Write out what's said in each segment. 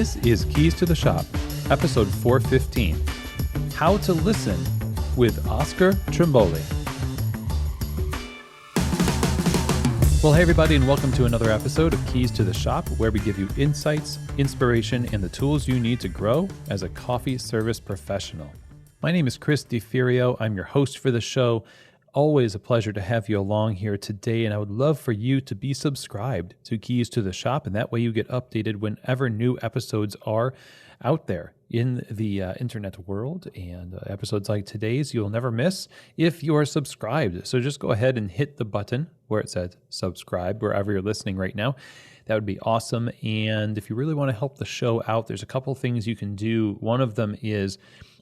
This is Keys to the Shop, episode 415, How to Listen with Oscar Trimboli. Well, hey everybody, and welcome to another episode of Keys to the Shop, where we give you insights, inspiration, and the tools you need to grow as a coffee service professional. My name is Chris DeFirio. I'm your host for the show. Always a pleasure to have you along here today, and I would love for you to be subscribed to Keys to the Shop, and that way you get updated whenever new episodes are out there in the internet world, and episodes like today's you'll never miss if you are subscribed. So just go ahead and hit the button where it says subscribe wherever you're listening right now. That would be awesome. And if you really want to help the show out, there's a couple things you can do. One of them is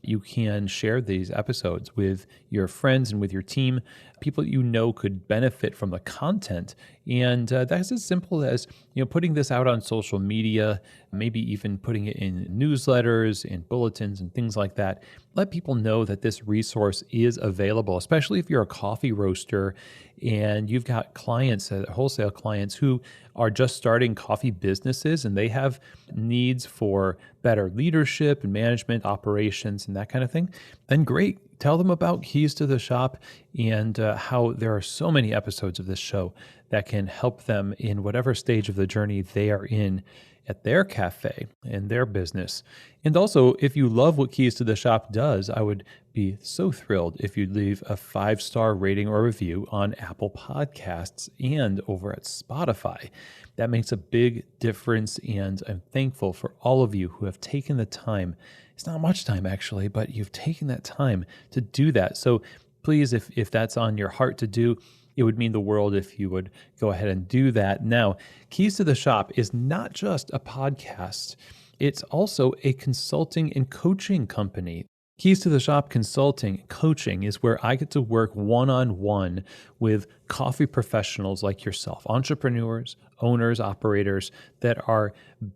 you can share these episodes with your friends and with your team, people you know could benefit from the content. And that's as simple as, putting this out on social media, maybe even putting it in newsletters and bulletins and things like that. Let people know that this resource is available, especially if you're a coffee roaster and you've got clients, wholesale clients who are just starting coffee businesses and they have needs for better leadership and management, operations, and that kind of thing. Then great. Tell them about Keys to the Shop and how there are so many episodes of this show that can help them in whatever stage of the journey they are in at their cafe and their business. And also, if you love what Keys to the Shop does, I would be so thrilled if you'd leave a 5-star rating or review on Apple Podcasts and over at Spotify. That makes a big difference, and I'm thankful for all of you who have taken the time. It's not much time, actually, but you've taken that time to do that. So please, if that's on your heart to do, it would mean the world if you would go ahead and do that. Now, Keys to the Shop is not just a podcast. It's also a consulting and coaching company. Keys to the Shop Consulting and Coaching is where I get to work one-on-one with coffee professionals like yourself, entrepreneurs, owners, operators that are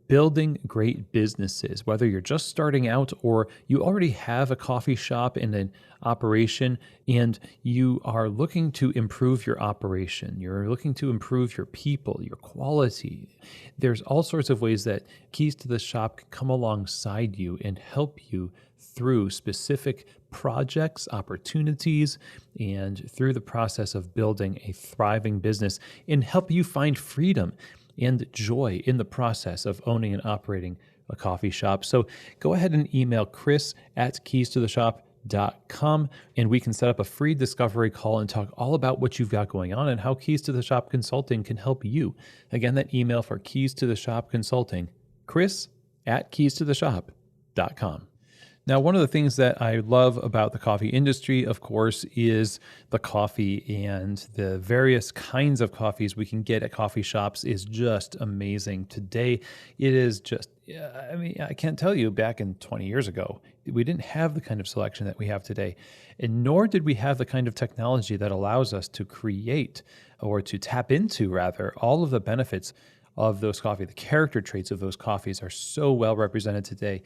building great businesses, whether you're just starting out or you already have a coffee shop and an operation and you are looking to improve your operation. You're looking to improve your people, your quality. There's all sorts of ways that Keys to the Shop can come alongside you and help you through specific projects, opportunities, and through the process of building a thriving business and help you find freedom and joy in the process of owning and operating a coffee shop. So go ahead and email chris@keystotheshop.com and we can set up a free discovery call and talk all about what you've got going on and how Keys to the Shop Consulting can help you. Again, that email for Keys to the Shop Consulting, chris@keystotheshop.com. Now, one of the things that I love about the coffee industry, of course, is the coffee, and the various kinds of coffees we can get at coffee shops is just amazing. Today, it is just, I can't tell you, back in 20 years ago, we didn't have the kind of selection that we have today, and nor did we have the kind of technology that allows us to create, or to tap into, rather, all of the benefits of those coffee. The character traits of those coffees are so well represented today,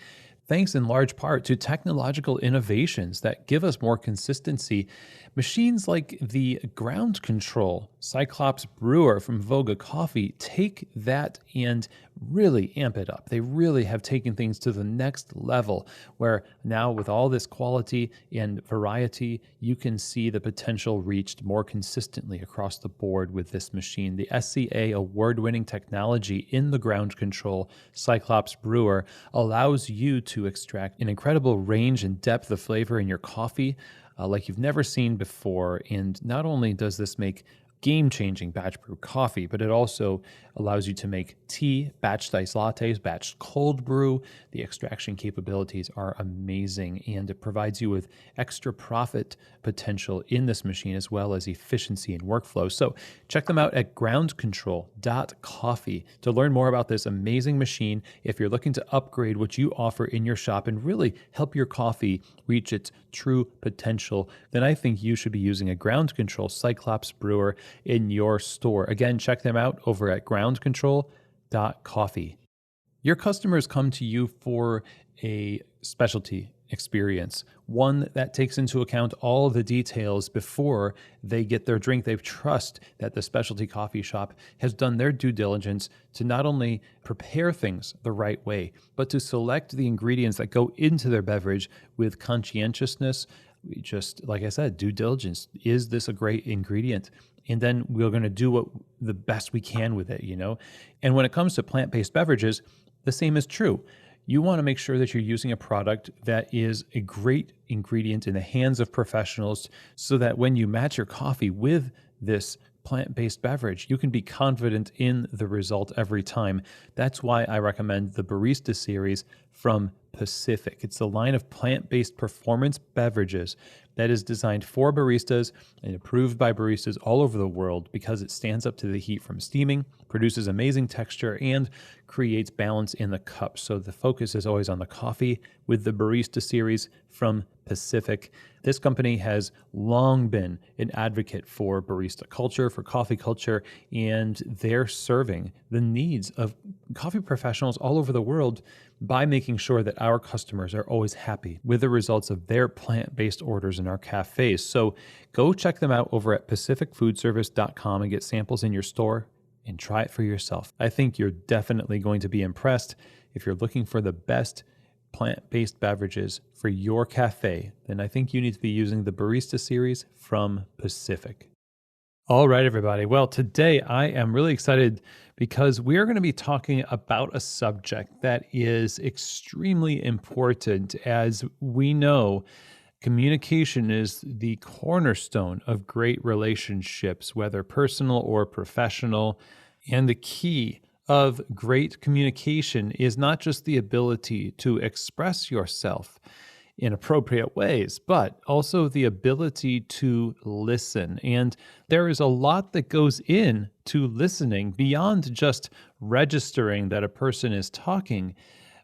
thanks in large part to technological innovations that give us more consistency. Machines like the ground control Cyclops brewer from Voga Coffee take that and really amp it up. They really have taken things to the next level, where now with all this quality and variety, you can see the potential reached more consistently across the board with this machine. The SCA award-winning technology in the ground control Cyclops brewer allows you to extract an incredible range and depth of flavor in your coffee like you've never seen before. And not only does this make game-changing batch brew coffee, but it also allows you to make tea, batch iced lattes, batch cold brew. The extraction capabilities are amazing, and it provides you with extra profit potential in this machine, as well as efficiency and workflow. So check them out at groundcontrol.coffee to learn more about this amazing machine. If you're looking to upgrade what you offer in your shop and really help your coffee reach its true potential, then I think you should be using a ground control Cyclops brewer in your store. Again, check them out over at groundcontrol.coffee. Your customers come to you for a specialty experience, one that takes into account all of the details before they get their drink. They trust that the specialty coffee shop has done their due diligence to not only prepare things the right way, but to select the ingredients that go into their beverage with conscientiousness. Just like I said, due diligence. Is this a great ingredient? And then we're going to do the best we can with it, And when it comes to plant-based beverages, the same is true. You want to make sure that you're using a product that is a great ingredient in the hands of professionals so that when you match your coffee with this plant-based beverage, you can be confident in the result every time. That's why I recommend the Barista series from Pacific. It's a line of plant-based performance beverages that is designed for baristas and approved by baristas all over the world because it stands up to the heat from steaming, produces amazing texture, and creates balance in the cup. So the focus is always on the coffee with the Barista series from Pacific. This company has long been an advocate for barista culture, for coffee culture, and they're serving the needs of coffee professionals all over the world by making sure that our customers are always happy with the results of their plant-based orders in our cafes. So go check them out over at pacificfoodservice.com and get samples in your store and try it for yourself. I think you're definitely going to be impressed. If you're looking for the best plant-based beverages for your cafe, then I think you need to be using the Barista series from Pacific. All right, everybody. Well, today I am really excited because we are going to be talking about a subject that is extremely important. As we know, communication is the cornerstone of great relationships, whether personal or professional. And the key of great communication is not just the ability to express yourself in appropriate ways, but also the ability to listen. And there is a lot that goes into listening beyond just registering that a person is talking.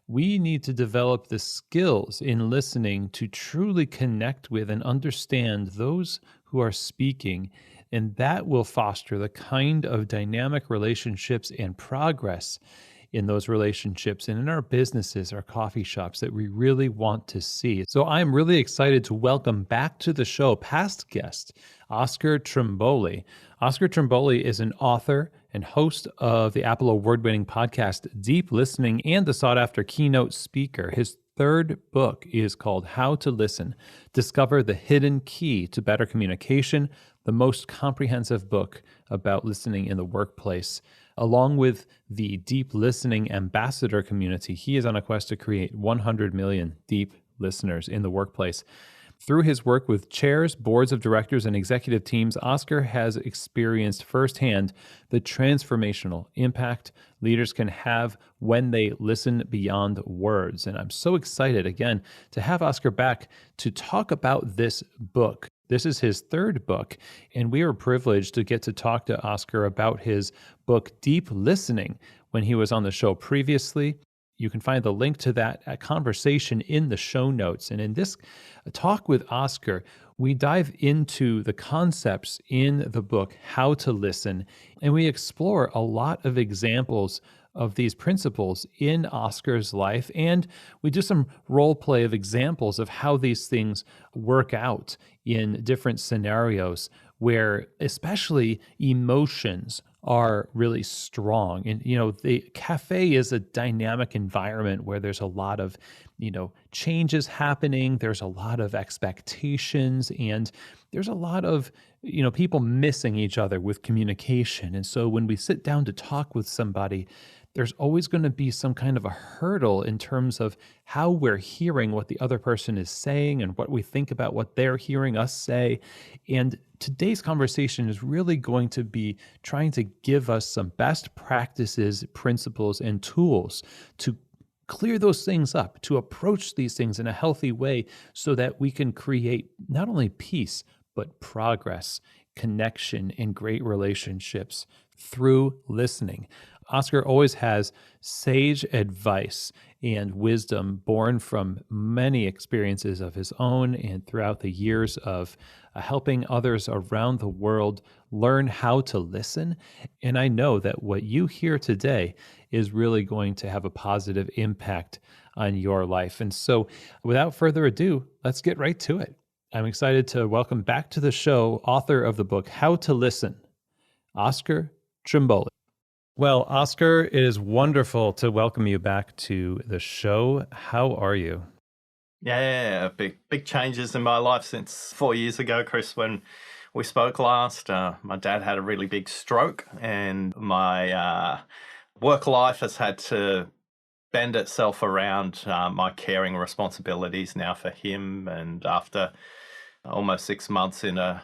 We need to develop the skills in listening to truly connect with and understand those who are speaking. And that will foster the kind of dynamic relationships and progress in those relationships and in our businesses, our coffee shops that we really want to see. So I'm really excited to welcome back to the show past guest, Oscar Trimboli. Oscar Trimboli is an author and host of the Apple Award-winning podcast Deep Listening and the sought-after keynote speaker. His third book is called How to Listen: Discover the Hidden Key to Better Communication, the most comprehensive book about listening in the workplace. Along with the Deep Listening Ambassador community, he is on a quest to create 100 million deep listeners in the workplace. Through his work with chairs, boards of directors, and executive teams, Oscar has experienced firsthand the transformational impact leaders can have when they listen beyond words. And I'm so excited, again, to have Oscar back to talk about this book. This is his third book, and we are privileged to get to talk to Oscar about his book, Deep Listening, when he was on the show previously. You can find the link to that conversation in the show notes. And in this talk with Oscar, we dive into the concepts in the book, How to Listen, and we explore a lot of examples of these principles in Oscar's life. And we do some role play of examples of how these things work out in different scenarios where especially emotions are really strong. And, the cafe is a dynamic environment where there's a lot of, changes happening. There's a lot of expectations, and there's a lot of, people missing each other with communication. And so when we sit down to talk with somebody, there's always going to be some kind of a hurdle in terms of how we're hearing what the other person is saying and what we think about what they're hearing us say. And today's conversation is really going to be trying to give us some best practices, principles, and tools to clear those things up, to approach these things in a healthy way so that we can create not only peace, but progress, connection, and great relationships through listening. Oscar always has sage advice and wisdom born from many experiences of his own and throughout the years of helping others around the world learn how to listen. And I know that what you hear today is really going to have a positive impact on your life. And so, without further ado, let's get right to it. I'm excited to welcome back to the show author of the book, How to Listen, Oscar Trimboli. Well, Oscar, it is wonderful to welcome you back to the show. How are you? Yeah, big changes in my life since 4 years ago, Chris, when we spoke last. My dad had a really big stroke, and my work life has had to bend itself around my caring responsibilities now for him. And after almost 6 months in a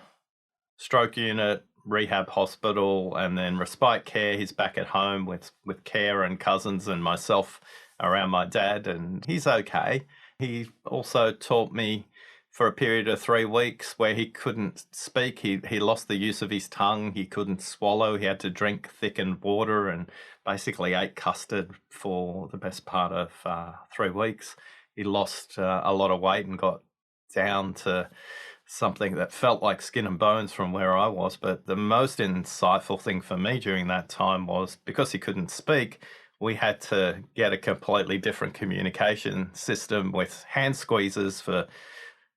stroke unit, rehab hospital, and then respite care, he's back at home with care and cousins and myself around my dad, and he's okay. He also taught me for a period of 3 weeks where he couldn't speak. He lost the use of his tongue. He couldn't swallow. He had to drink thickened water and basically ate custard for the best part of 3 weeks. He lost a lot of weight and got down to something that felt like skin and bones from where I was. But the most insightful thing for me during that time was, because he couldn't speak, we had to get a completely different communication system with hand squeezes, for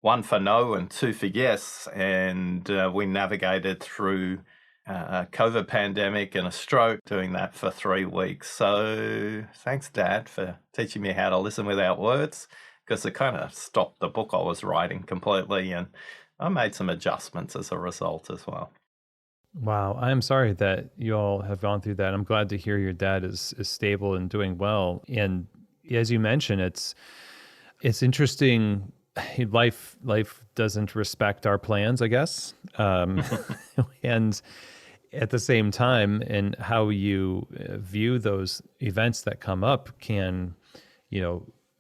one for no and two for yes. And we navigated through a COVID pandemic and a stroke doing that for 3 weeks. So thanks, Dad, for teaching me how to listen without words, because it kind of stopped the book I was writing completely. And I made some adjustments as a result as well. Wow, I'm sorry that you all have gone through that. I'm glad to hear your dad is stable and doing well. And as you mentioned, it's interesting. Life doesn't respect our plans, I guess. And at the same time, and how you view those events that come up can,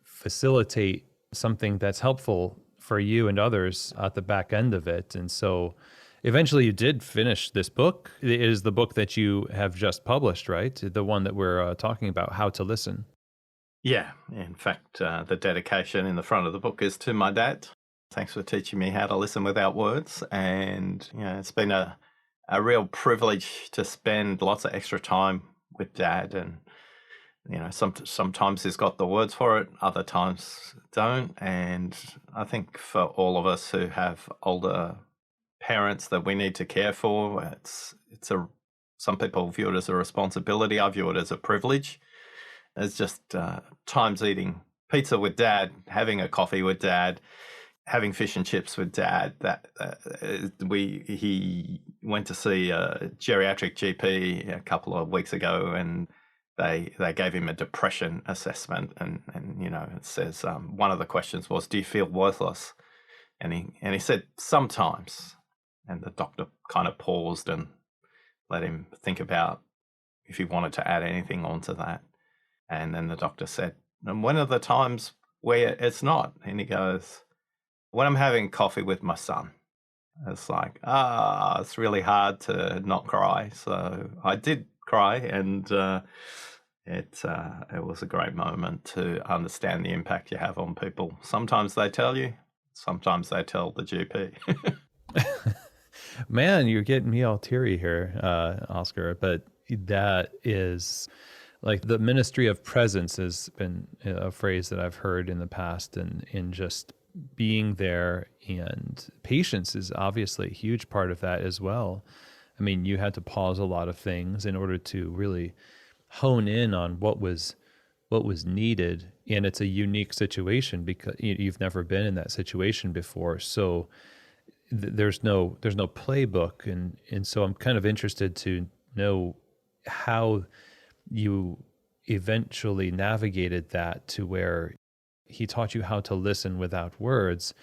facilitate something that's helpful for you and others at the back end of it. And so eventually you did finish this book. It is the book that you have just published, right? The one that we're talking about, How to Listen. Yeah, in fact, the dedication in the front of the book is to my dad. Thanks for teaching me how to listen without words. And, it's been a real privilege to spend lots of extra time with Dad. And, sometimes he's got the words for it, other times don't. And I think for all of us who have older parents that we need to care for, some people view it as a responsibility. I view it as a privilege. It's just times eating pizza with Dad, having a coffee with Dad, having fish and chips with Dad. He went to see a geriatric GP a couple of weeks ago, and they gave him a depression assessment, and it says one of the questions was, "Do you feel worthless?" And he said, "Sometimes." And the doctor kind of paused and let him think about if he wanted to add anything onto that. And then the doctor said, "And when are the times where it's not?" And he goes, "When I'm having coffee with my son." It's like, it's really hard to not cry. So I did cry, and it was a great moment to understand the impact you have on people. Sometimes they tell you, sometimes they tell the GP. Man, you're getting me all teary here, Oscar. But that is like the ministry of presence has been a phrase that I've heard in the past, and in just being there, and patience is obviously a huge part of that as well. I mean, you had to pause a lot of things in order to really hone in on what was needed, and it's a unique situation because you've never been in that situation before. So there's no playbook, and so I'm kind of interested to know how you eventually navigated that to where he taught you how to listen without words.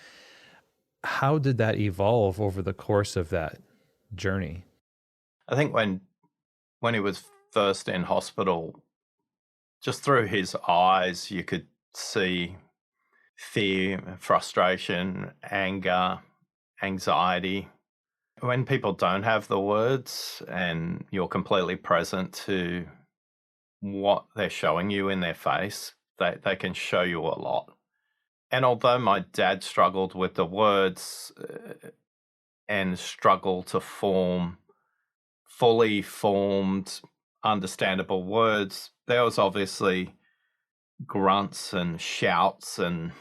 How did that evolve over the course of that journey? I think when he was first in hospital, just through his eyes, you could see fear, frustration, anger, anxiety. When people don't have the words and you're completely present to what they're showing you in their face, they can show you a lot. And although my dad struggled with the words and struggled to form fully formed, understandable words, there was obviously grunts and shouts, and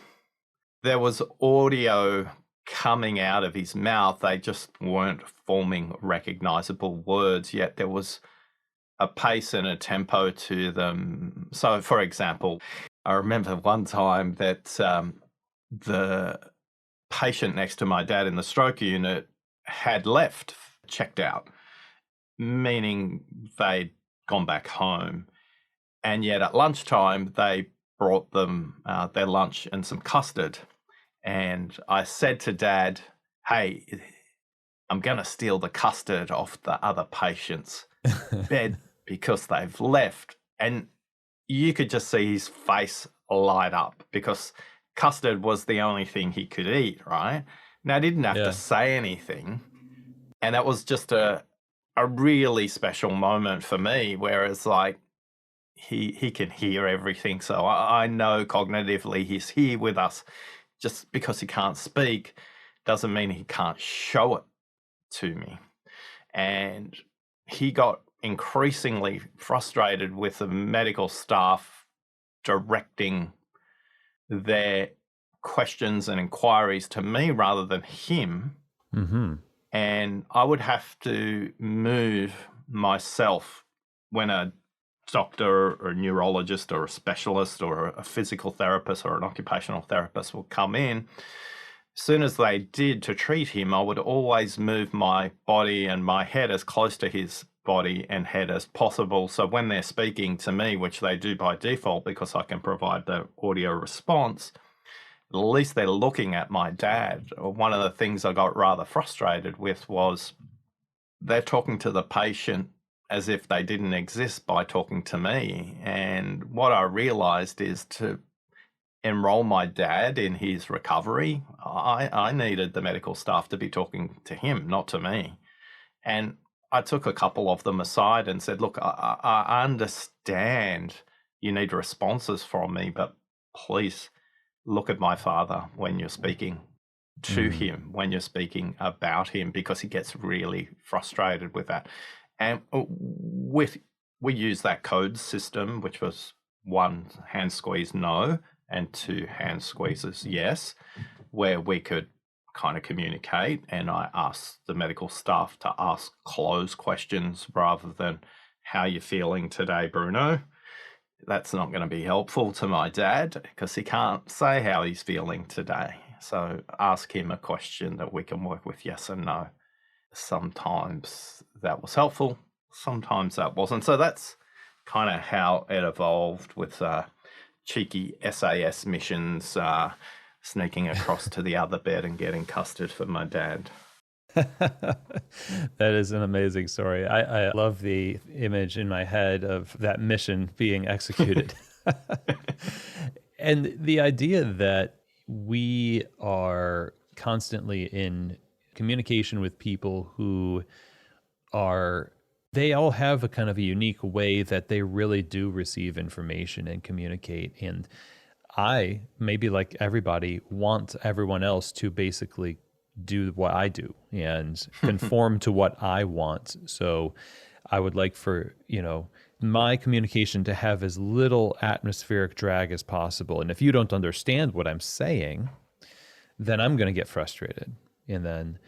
there was audio coming out of his mouth. They just weren't forming recognizable words, yet there was a pace and a tempo to them. So, for example, I remember one time that the patient next to my dad in the stroke unit had left, checked out, meaning they'd gone back home. And yet at lunchtime, they brought them their lunch and some custard. And I said to Dad, hey, I'm going to steal the custard off the other patient's bed because they've left. And you could just see his face light up because custard was the only thing he could eat, right? Now, I didn't have to say anything. And that was just a really special moment for me, whereas like he can hear everything. So I know cognitively he's here with us. Just because he can't speak doesn't mean he can't show it to me. And he got increasingly frustrated with the medical staff directing their questions and inquiries to me rather than him. Mm-hmm. And I would have to move myself when a doctor or a neurologist or a specialist or a physical therapist or an occupational therapist will come in. As soon as they did to treat him, I would always move my body and my head as close to his body and head as possible. So when they're speaking to me, which they do by default because I can provide the audio response, at least they're looking at my dad. One of the things I got rather frustrated with was they're talking to the patient as if they didn't exist by talking to me. And what I realized is to enroll my dad in his recovery, I needed the medical staff to be talking to him, not to me. And I took a couple of them aside and said, look, I understand you need responses from me, but please look at my father when you're speaking to him, when you're speaking about him, because he gets really frustrated with that. And we use that code system, which was 1 hand squeeze no and 2 hand squeezes yes, where we could kind of communicate. And I asked the medical staff to ask closed questions rather than how you feeling today, Bruno. That's not going to be helpful to my dad because he can't say how he's feeling today. So ask him a question that we can work with yes and no. Sometimes that was helpful, sometimes that wasn't. So that's kind of how it evolved with cheeky SAS missions, sneaking across to the other bed and getting custard for my dad. That is an amazing story. I love the image in my head of that mission being executed. And the idea that we are constantly in communication with people who they all have a kind of a unique way that they really do receive information and communicate. And I, maybe like everybody, want everyone else to basically do what I do and conform to what I want. So I would like for, my communication to have as little atmospheric drag as possible. And if you don't understand what I'm saying, then I'm going to get frustrated. And then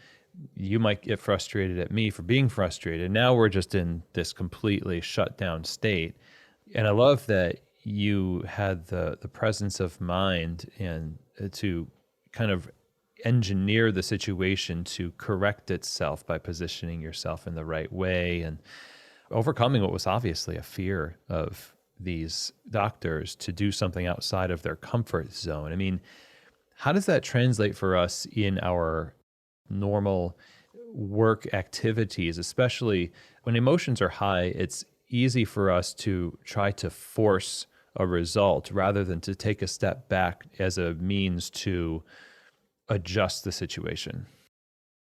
you might get frustrated at me for being frustrated. Now we're just in this completely shut down state. And I love that you had the presence of mind and to kind of engineer the situation to correct itself by positioning yourself in the right way and overcoming what was obviously a fear of these doctors to do something outside of their comfort zone. I mean, how does that translate for us in our normal work activities, especially when emotions are high? It's easy for us to try to force a result rather than to take a step back as a means to adjust the situation.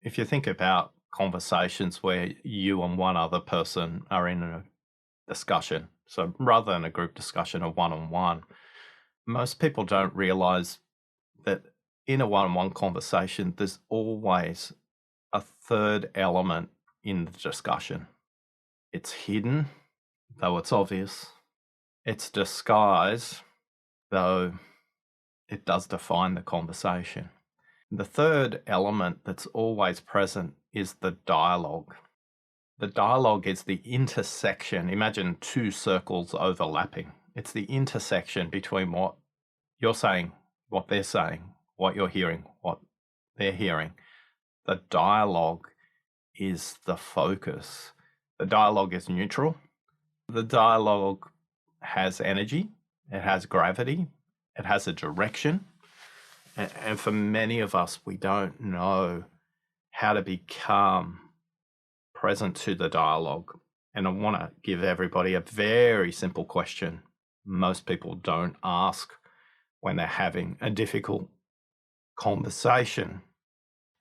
If you think about conversations where you and one other person are in a discussion, so rather than a group discussion, a one-on-one, most people don't realize that in a one-on-one conversation, there's always a third element in the discussion. It's hidden, though it's obvious. It's disguised, though it does define the conversation. The third element that's always present is the dialogue. The dialogue is the intersection. Imagine two circles overlapping. It's the intersection between what you're saying, what they're saying, what you're hearing, what they're hearing. The dialogue is the focus. The dialogue is neutral. The dialogue has energy, it has gravity, it has a direction. And for many of us, we don't know how to become present to the dialogue. And I want to give everybody a very simple question most people don't ask when they're having a difficult conversation.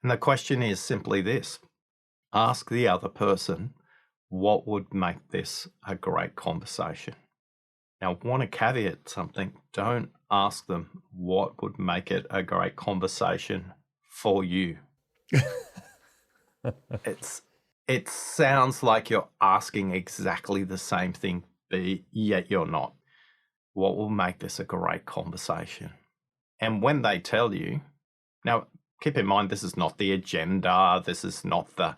And the question is simply this: ask the other person, what would make this a great conversation? Now, I want to caveat something. Don't ask them what would make it a great conversation for you. It sounds like you're asking exactly the same thing, yet you're not. What will make this a great conversation? And when they tell you, now keep in mind, this is not the agenda. This is not the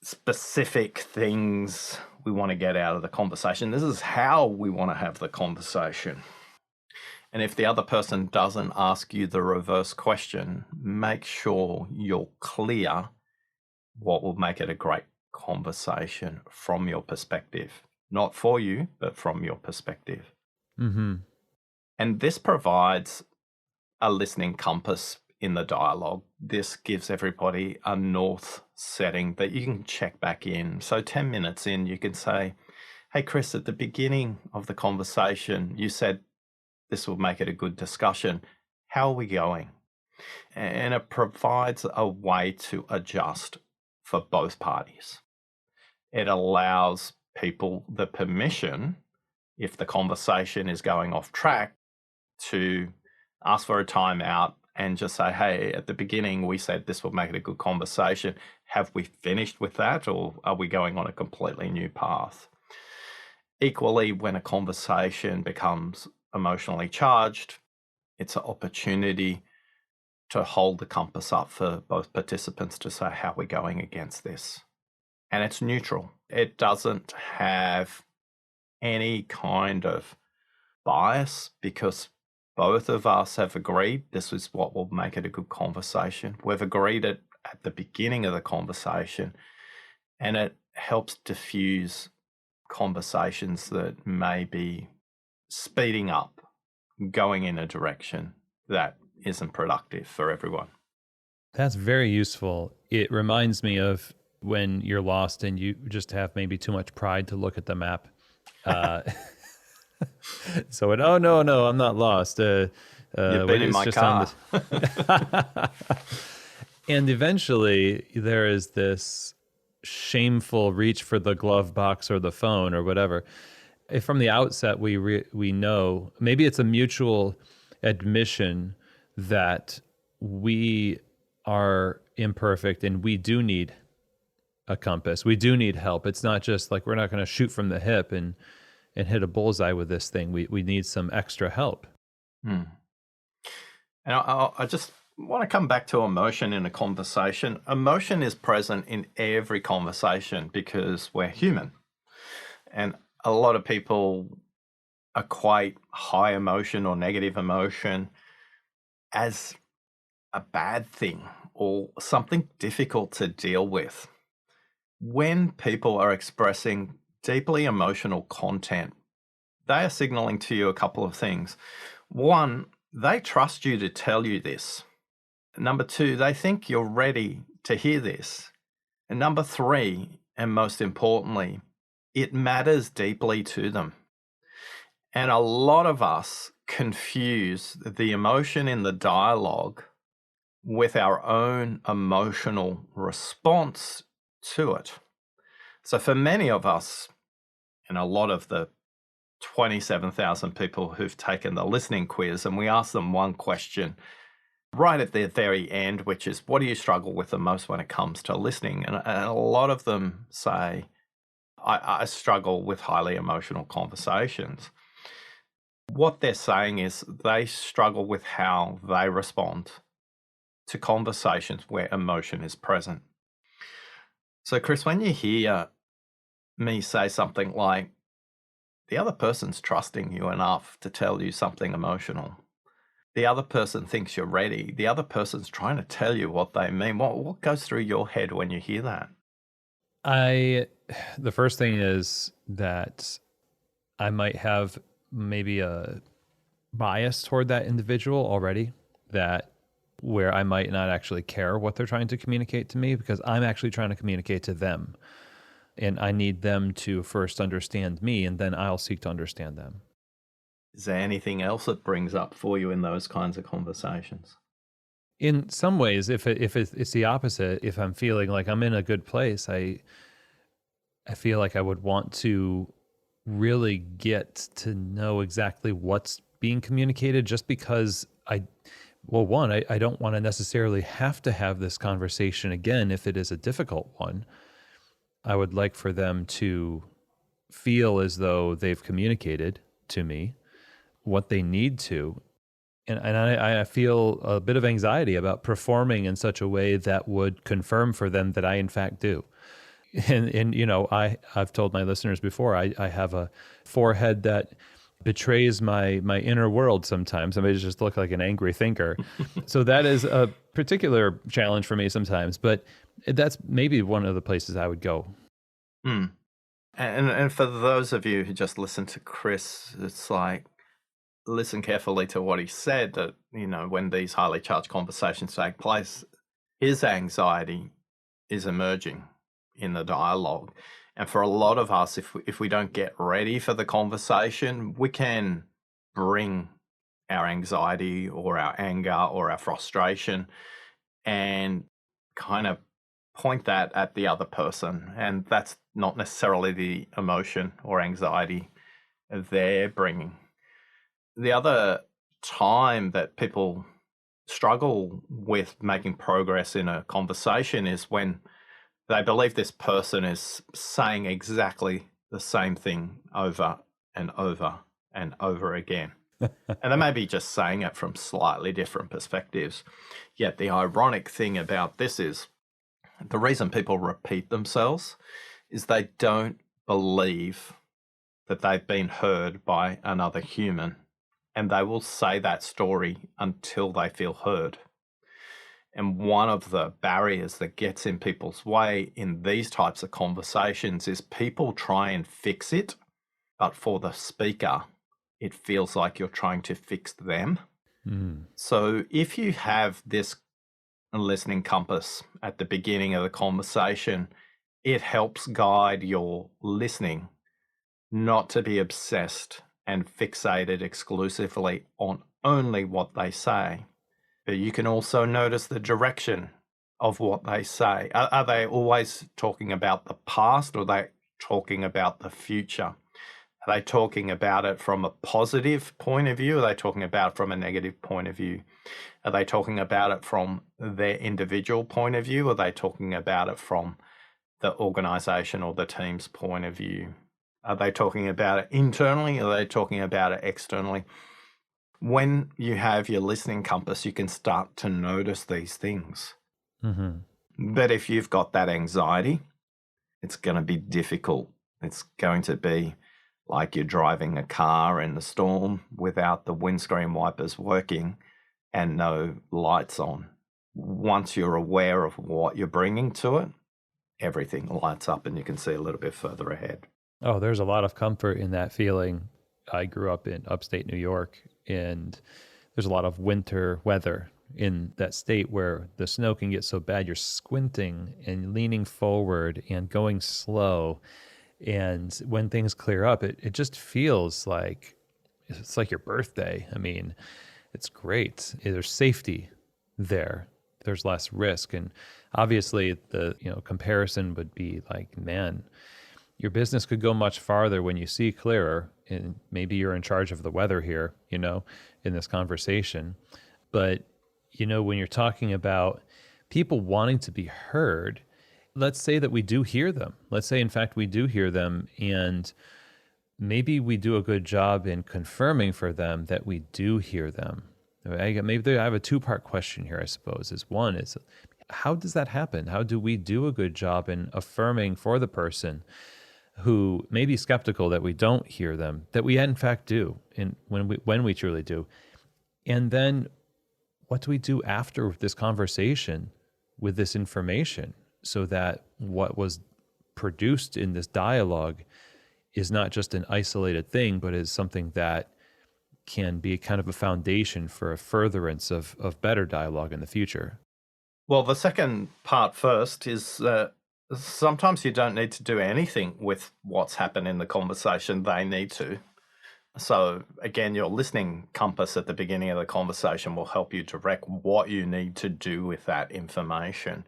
specific things we want to get out of the conversation. This is how we want to have the conversation. And if the other person doesn't ask you the reverse question, make sure you're clear what will make it a great conversation from your perspective. Not for you, but from your perspective. Mm-hmm. And this provides a listening compass in the dialogue. This gives everybody a north setting that you can check back in. So 10 minutes in, you can say, hey, Chris, at the beginning of the conversation, you said this will make it a good discussion. How are we going? And it provides a way to adjust for both parties. It allows people the permission, if the conversation is going off track, to ask for a timeout and just say, hey, at the beginning, we said this will make it a good conversation. Have we finished with that, or are we going on a completely new path? Equally, when a conversation becomes emotionally charged, it's an opportunity to hold the compass up for both participants to say, how are we going against this? And it's neutral. It doesn't have any kind of bias, because both of us have agreed this is what will make it a good conversation. We've agreed it at the beginning of the conversation, and it helps diffuse conversations that may be speeding up, going in a direction that isn't productive for everyone. That's very useful. It reminds me of when you're lost and you just have maybe too much pride to look at the map. So, oh no, I'm not lost. You've been in my car. And eventually there is this shameful reach for the glove box or the phone or whatever. If from the outset we know, maybe it's a mutual admission that we are imperfect and we do need a compass. We do need help. It's not just like we're not going to shoot from the hip and hit a bullseye with this thing. We need some extra help. And I just want to come back to emotion in a conversation. Emotion is present in every conversation because we're human. And a lot of people equate high emotion or negative emotion as a bad thing or something difficult to deal with. When people are expressing deeply emotional content, they are signaling to you a couple of things. One, they trust you to tell you this. Number two, they think you're ready to hear this. And number three, and most importantly, it matters deeply to them. And a lot of us confuse the emotion in the dialogue with our own emotional response to it. So for many of us, and a lot of the 27,000 people who've taken the listening quiz, and we ask them one question right at the very end, which is, what do you struggle with the most when it comes to listening? And a lot of them say, I struggle with highly emotional conversations. What they're saying is they struggle with how they respond to conversations where emotion is present. So, Chris, when you hear me say something like, the other person's trusting you enough to tell you something emotional, the other person thinks you're ready, the other person's trying to tell you what they mean, what goes through your head when you hear that? The first thing is that I might have maybe a bias toward that individual already, that where I might not actually care what they're trying to communicate to me because I'm actually trying to communicate to them. And I need them to first understand me, and then I'll seek to understand them. Is there anything else that brings up for you in those kinds of conversations? In some ways, if it's the opposite, if I'm feeling like I'm in a good place, I feel like I would want to really get to know exactly what's being communicated, just because I don't want to necessarily have to have this conversation again if it is a difficult one. I would like for them to feel as though they've communicated to me what they need to. And I feel a bit of anxiety about performing in such a way that would confirm for them that I in fact do. And I've told my listeners before, I have a forehead that betrays my inner world sometimes. I may just look like an angry thinker. So that is a particular challenge for me sometimes, but that's maybe one of the places I would go. Hmm. And for those of you who just listened to Chris, it's like, listen carefully to what he said, that, when these highly charged conversations take place, his anxiety is emerging in the dialogue. And for a lot of us, if we don't get ready for the conversation, we can bring our anxiety or our anger or our frustration and kind of point that at the other person. And that's not necessarily the emotion or anxiety they're bringing. The other time that people struggle with making progress in a conversation is when they believe this person is saying exactly the same thing over and over and over again. And they may be just saying it from slightly different perspectives. Yet the ironic thing about this is the reason people repeat themselves is they don't believe that they've been heard by another human. And they will say that story until they feel heard. And one of the barriers that gets in people's way in these types of conversations is people try and fix it, but for the speaker, it feels like you're trying to fix them. Mm. So if you have this listening compass at the beginning of the conversation, it helps guide your listening not to be obsessed and fixated exclusively on only what they say. But you can also notice the direction of what they say. Are they always talking about the past, or are they talking about the future? Are they talking about it from a positive point of view? Are they talking about it from a negative point of view? Are they talking about it from their individual point of view? Or are they talking about it from the organization or the team's point of view? Are they talking about it internally? Or are they talking about it externally? When you have your listening compass, you can start to notice these things. Mm-hmm. But if you've got that anxiety, it's going to be difficult. It's going to be like you're driving a car in the storm without the windscreen wipers working and no lights on. Once you're aware of what you're bringing to it, everything lights up and you can see a little bit further ahead. Oh, there's a lot of comfort in that feeling. I grew up in upstate New York, and there's a lot of winter weather in that state where the snow can get so bad you're squinting and leaning forward and going slow. And when things clear up, it just feels like it's like your birthday. I mean, it's great. There's safety there. There's less risk. And obviously the comparison would be like, man, your business could go much farther when you see clearer, and maybe you're in charge of the weather here, in this conversation. But, when you're talking about people wanting to be heard, let's say that we do hear them. Let's say, in fact, we do hear them, and maybe we do a good job in confirming for them that we do hear them. Maybe I have a two-part question here, I suppose. One is, how does that happen? How do we do a good job in affirming for the person who may be skeptical that we don't hear them, that we in fact do, and when we truly do? And then what do we do after this conversation with this information so that what was produced in this dialogue is not just an isolated thing, but is something that can be kind of a foundation for a furtherance of better dialogue in the future? Well, the second part first is that sometimes you don't need to do anything with what's happened in the conversation. They need to. So again, your listening compass at the beginning of the conversation will help you direct what you need to do with that information.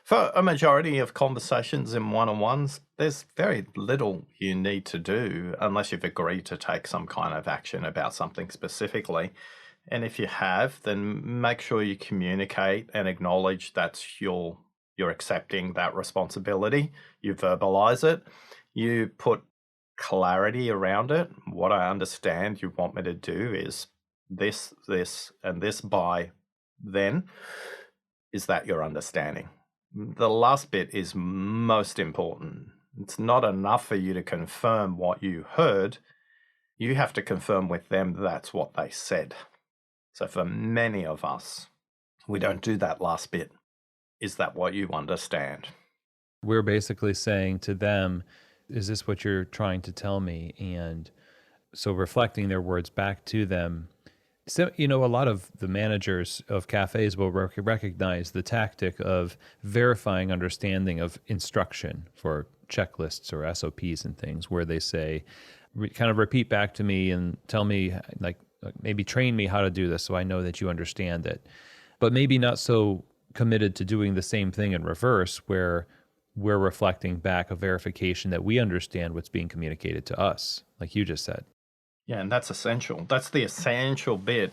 For a majority of conversations in one-on-ones, there's very little you need to do unless you've agreed to take some kind of action about something specifically. And if you have, then make sure you communicate and acknowledge that's you're accepting that responsibility. You verbalize it. You put clarity around it. What I understand you want me to do is this, and this by then. Is that your understanding? The last bit is most important. It's not enough for you to confirm what you heard. You have to confirm with them that's what they said. So for many of us, we don't do that last bit. Is that what you understand? We're basically saying to them, is this what you're trying to tell me? And so reflecting their words back to them. So, a lot of the managers of cafes will recognize the tactic of verifying understanding of instruction for checklists or SOPs and things, where they say, kind of repeat back to me and tell me, like maybe train me how to do this so I know that you understand it. But maybe not so committed to doing the same thing in reverse, where we're reflecting back a verification that we understand what's being communicated to us, like you just said. Yeah, and that's essential. That's the essential bit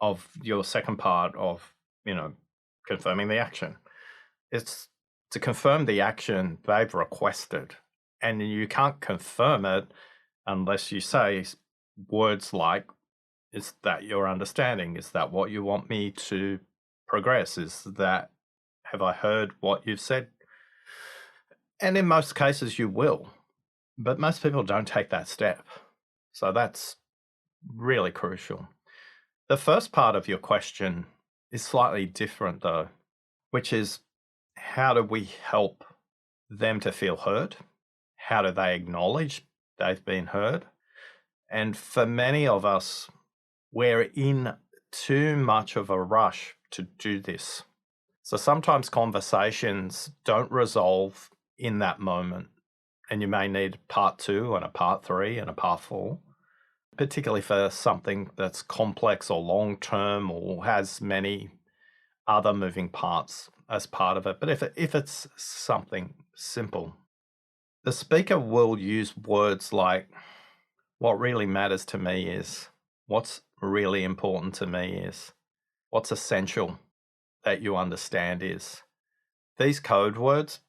of your second part of, confirming the action. It's to confirm the action they've requested. And you can't confirm it unless you say words like, is that your understanding? Is that what you want me to progress? Have I heard what you've said? And in most cases you will, but most people don't take that step. So that's really crucial. The first part of your question is slightly different though, which is, how do we help them to feel heard? How do they acknowledge they've been heard? And for many of us, we're in too much of a rush to do this. So sometimes conversations don't resolve in that moment, and you may need part 2 and a part 3 and a part 4, particularly for something that's complex or long-term or has many other moving parts as part of it. But if it's something simple, the speaker will use words like, what really matters to me is, what's really important to me is, what's essential that you understand is. These code words,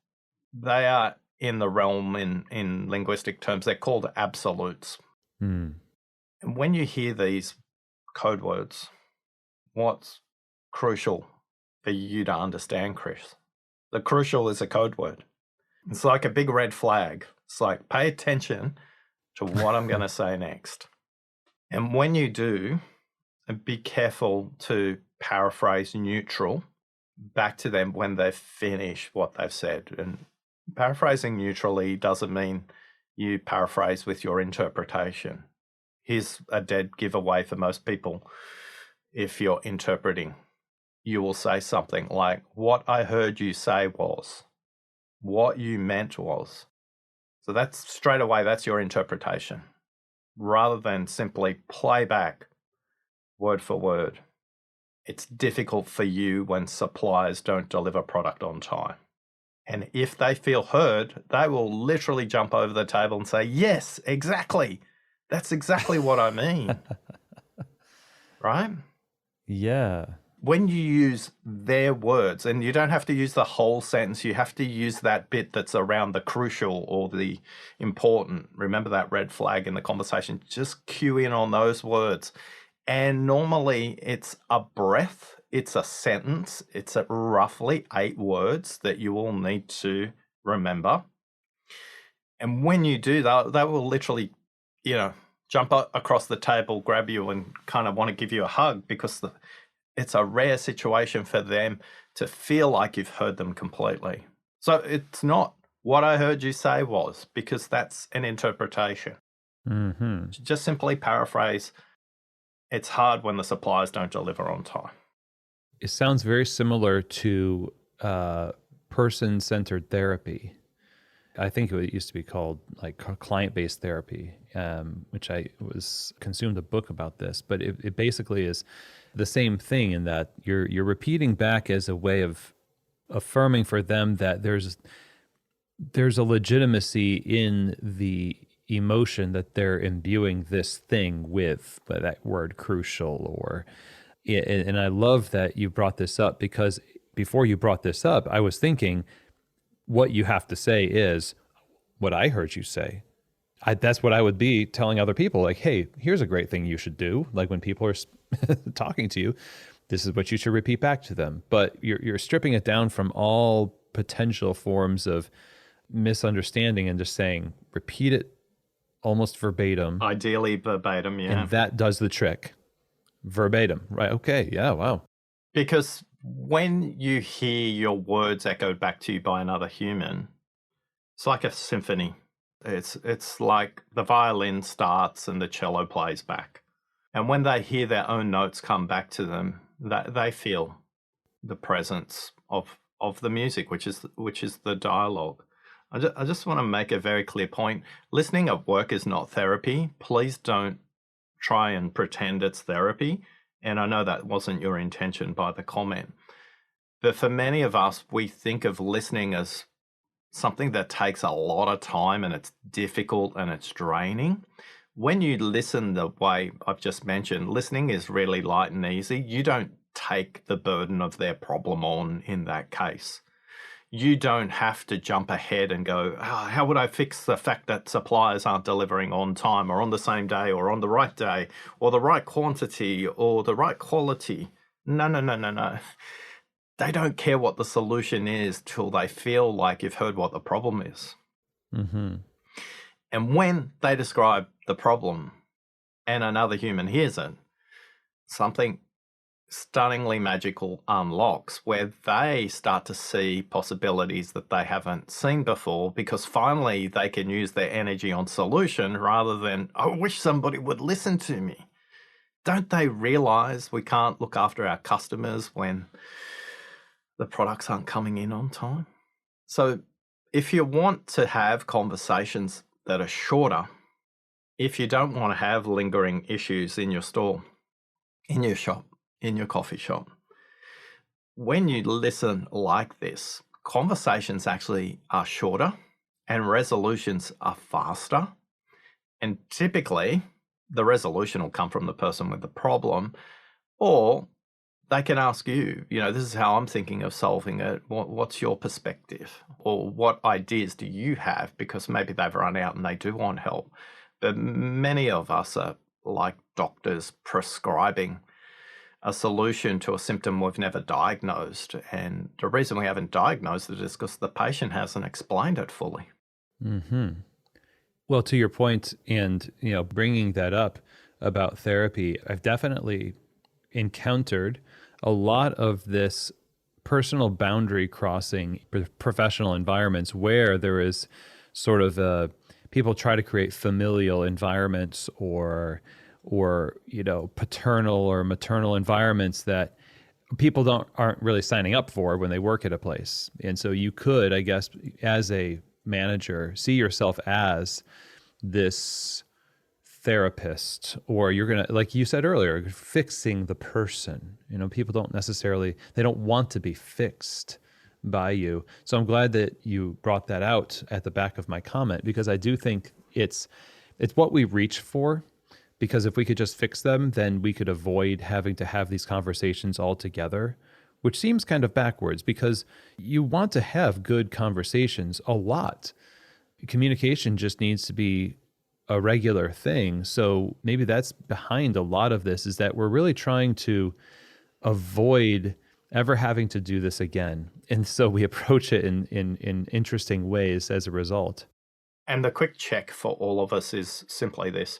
they are in the realm in linguistic terms, they're called absolutes. And when you hear these code words, what's crucial for you to understand, Chris? The crucial is a code word. It's like a big red flag. It's like, pay attention to what I'm going to say next. And when you do, be careful to paraphrase neutral back to them when they've finished what they've said. And paraphrasing neutrally doesn't mean you paraphrase with your interpretation. Here's a dead giveaway for most people. If you're interpreting, you will say something like, what I heard you say was, what you meant was. So that's straight away, that's your interpretation, rather than simply play back word for word. It's difficult for you when suppliers don't deliver product on time. And if they feel heard, they will literally jump over the table and say, yes, exactly. That's exactly what I mean. Right? Yeah. when you use their words, and you don't have to use the whole sentence, you have to use that bit that's around the crucial or the important. Remember that red flag in the conversation. Just cue in on those words. And normally it's a breath, it's a sentence, it's at roughly 8 words that you will need to remember. And when you do that, they will literally, jump across the table, grab you, and kind of want to give you a hug, because it's a rare situation for them to feel like you've heard them completely. So it's not what I heard you say was, because that's an interpretation. Mm-hmm. Just simply paraphrase, it's hard when the suppliers don't deliver on time. It sounds very similar to person-centered therapy. I think it used to be called like client-based therapy, which I consumed a book about this. But it basically is the same thing in that you're repeating back as a way of affirming for them that there's a legitimacy in the emotion that they're imbuing this thing with, by that word crucial. And I love that you brought this up, because before you brought this up, I was thinking what you have to say is what I heard you say. That's what I would be telling other people, like, hey, here's a great thing you should do. Like when people are talking to you, this is what you should repeat back to them. But you're stripping it down from all potential forms of misunderstanding and just saying, repeat it almost verbatim. Ideally verbatim, yeah. And that does the trick. Verbatim, right? Okay, yeah, wow. Because when you hear your words echoed back to you by another human, it's like a symphony. It's like the violin starts and the cello plays back. And when they hear their own notes come back to them, they feel the presence of the music, which is the dialogue. I just want to make a very clear point. Listening at work is not therapy. Please don't try and pretend it's therapy. And I know that wasn't your intention by the comment. But for many of us, we think of listening as something that takes a lot of time, and it's difficult and it's draining. When you listen the way I've just mentioned, listening is really light and easy. You don't take the burden of their problem on in that case. You don't have to jump ahead and go, how would I fix the fact that suppliers aren't delivering on time or on the same day or on the right day or the right quantity or the right quality? No. They don't care what the solution is till they feel like you've heard what the problem is. Mm-hmm. And when they describe the problem and another human hears it, something stunningly magical unlocks, where they start to see possibilities that they haven't seen before, because finally they can use their energy on solution rather than, I wish somebody would listen to me. Don't they realize we can't look after our customers when the products aren't coming in on time? So if you want to have conversations that are shorter, if you don't want to have lingering issues in your store, in your shop, in your coffee shop, when you listen like this, conversations actually are shorter and resolutions are faster. And typically, the resolution will come from the person with the problem, or they can ask you, this is how I'm thinking of solving it. What's your perspective? Or what ideas do you have? Because maybe they've run out and they do want help. But many of us are like doctors prescribing a solution to a symptom we've never diagnosed. And the reason we haven't diagnosed it is because the patient hasn't explained it fully. Mm-hmm. Well, to your point, and bringing that up about therapy, I've definitely encountered a lot of this personal boundary crossing professional environments where there is sort of people try to create familial environments or paternal or maternal environments that people aren't really signing up for when they work at a place. And so you could, I guess, as a manager, see yourself as this therapist, or you're going to, like you said earlier, fixing the person. People they don't want to be fixed by you. So I'm glad that you brought that out at the back of my comment, because I do think it's what we reach for, Because if we could just fix them, then we could avoid having to have these conversations altogether, which seems kind of backwards because you want to have good conversations a lot. Communication just needs to be a regular thing. So maybe that's behind a lot of this, is that we're really trying to avoid ever having to do this again. And so we approach it in interesting ways as a result. And the quick check for all of us is simply this.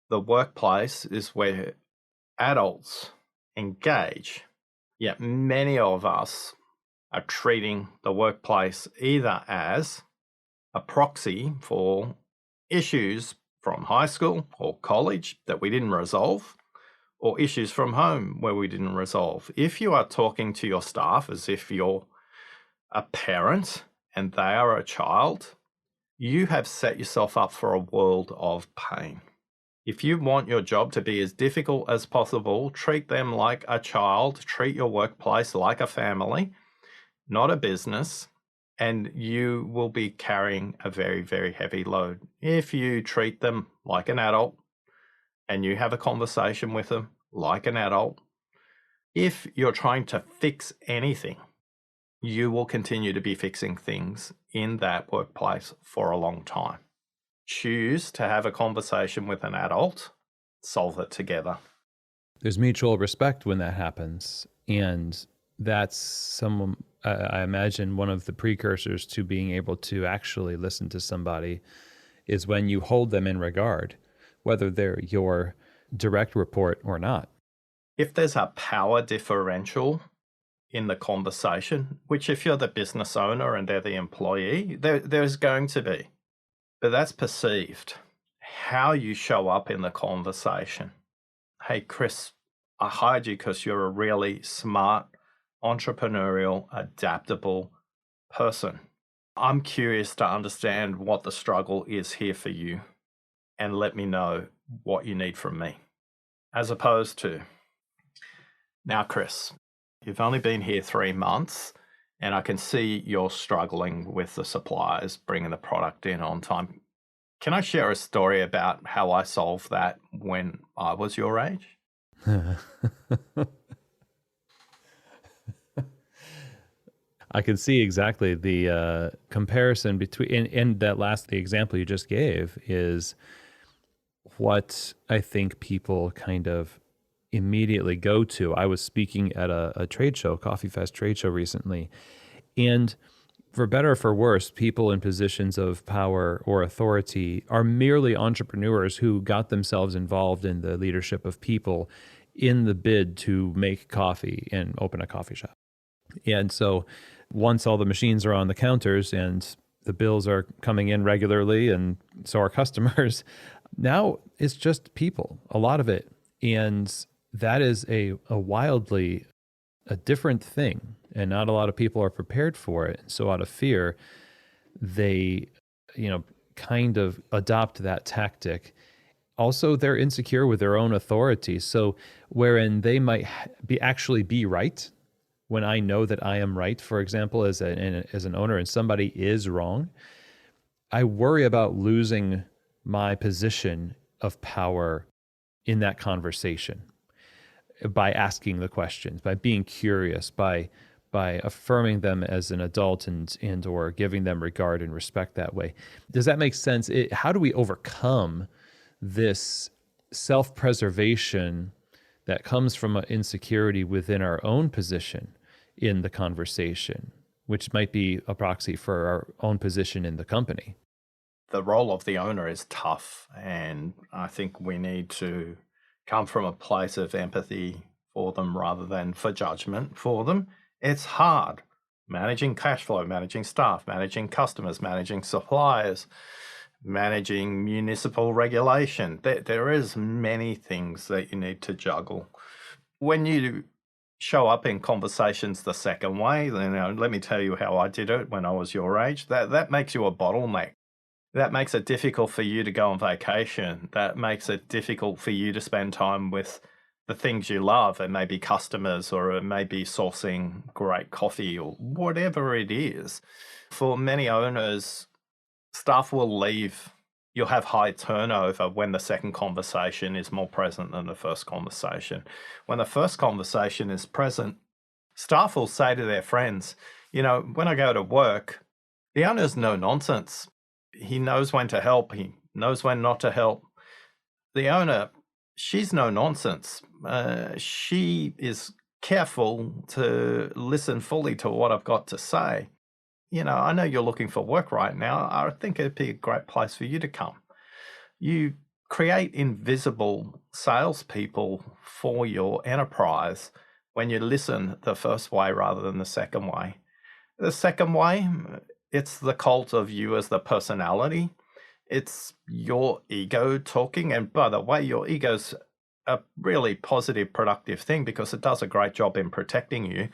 The workplace is where adults engage, yet many of us are treating the workplace either as a proxy for issues from high school or college that we didn't resolve, or issues from home where we didn't resolve. If you are talking to your staff as if you're a parent and they are a child, you have set yourself up for a world of pain. If you want your job to be as difficult as possible, treat them like a child, treat your workplace like a family, not a business, and you will be carrying a very, very heavy load. If you treat them like an adult and you have a conversation with them like an adult, if you're trying to fix anything, you will continue to be fixing things in that workplace for a long time. Choose to have a conversation with an adult, solve it together. There's mutual respect when that happens. And that's I imagine one of the precursors to being able to actually listen to somebody is when you hold them in regard, whether they're your direct report or not. If there's a power differential in the conversation, which if you're the business owner and they're the employee, there's going to be. But that's perceived. How you show up in the conversation. Hey, Chris, I hired you because you're a really smart, entrepreneurial, adaptable person. I'm curious to understand what the struggle is here for you and let me know what you need from me. As opposed to, now, Chris, you've only been here 3 months and I can see you're struggling with the suppliers bringing the product in on time. Can I share a story about how I solved that when I was your age? I can see exactly the comparison between, and that the example you just gave is what I think people kind of immediately go to. I was speaking at a trade show, Coffee Fest trade show recently, and for better or for worse, people in positions of power or authority are merely entrepreneurs who got themselves involved in the leadership of people in the bid to make coffee and open a coffee shop. And so once all the machines are on the counters and the bills are coming in regularly, and so are customers, now it's just people, a lot of it. And that is a wildly a different thing, and not a lot of people are prepared for it. And so out of fear, they, kind of adopt that tactic. Also, they're insecure with their own authority. So wherein they might actually be right, when I know that I am right, for example, as an owner, and somebody is wrong, I worry about losing my position of power in that conversation by asking the questions, by being curious, by affirming them as an adult and or giving them regard and respect that way. Does that make sense? How do we overcome this self-preservation that comes from an insecurity within our own position in the conversation, which might be a proxy for our own position in the company? The role of the owner is tough, and I think we need to come from a place of empathy for them rather than for judgment for them. It's hard managing cash flow, managing staff, managing customers, managing suppliers, managing municipal regulation. There is many things that you need to juggle. When you show up in conversations the second way, let me tell you how I did it when I was your age. That makes you a bottleneck. That makes it difficult for you to go on vacation. That makes it difficult for you to spend time with the things you love. It may be customers, or it may be sourcing great coffee, or whatever it is. For many owners, staff will leave you'll have high turnover when the second conversation is more present than the first conversation. When the first conversation is present, staff will say to their friends, when I go to work, the owner's no nonsense. He knows when to help. He knows when not to help. The owner, she's no nonsense. She is careful to listen fully to what I've got to say. I know you're looking for work right now. I think it'd be a great place for you to come. You create invisible salespeople for your enterprise when you listen the first way rather than the second way. The second way, it's the cult of you as the personality. It's your ego talking. And by the way, your ego's a really positive, productive thing because it does a great job in protecting you.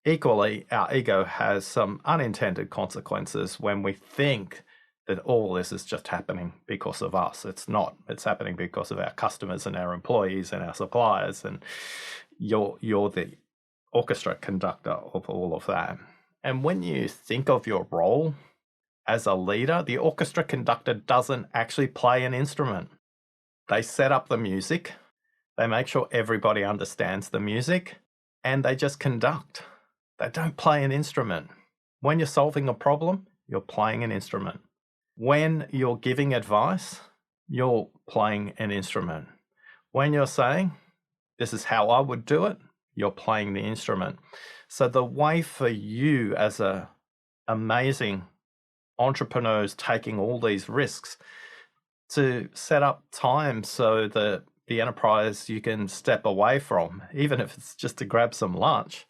Equally, our ego has some unintended consequences when we think that all this is just happening because of us. It's not. It's happening because of our customers and our employees and our suppliers. And you're the orchestra conductor of all of that. And when you think of your role as a leader, the orchestra conductor doesn't actually play an instrument. They set up the music, they make sure everybody understands the music, and they just conduct. They don't play an instrument. When you're solving a problem, you're playing an instrument. When you're giving advice, you're playing an instrument. When you're saying, this is how I would do it, you're playing the instrument. So the way for you as a amazing entrepreneurs taking all these risks to set up time so that the enterprise you can step away from, even if it's just to grab some lunch,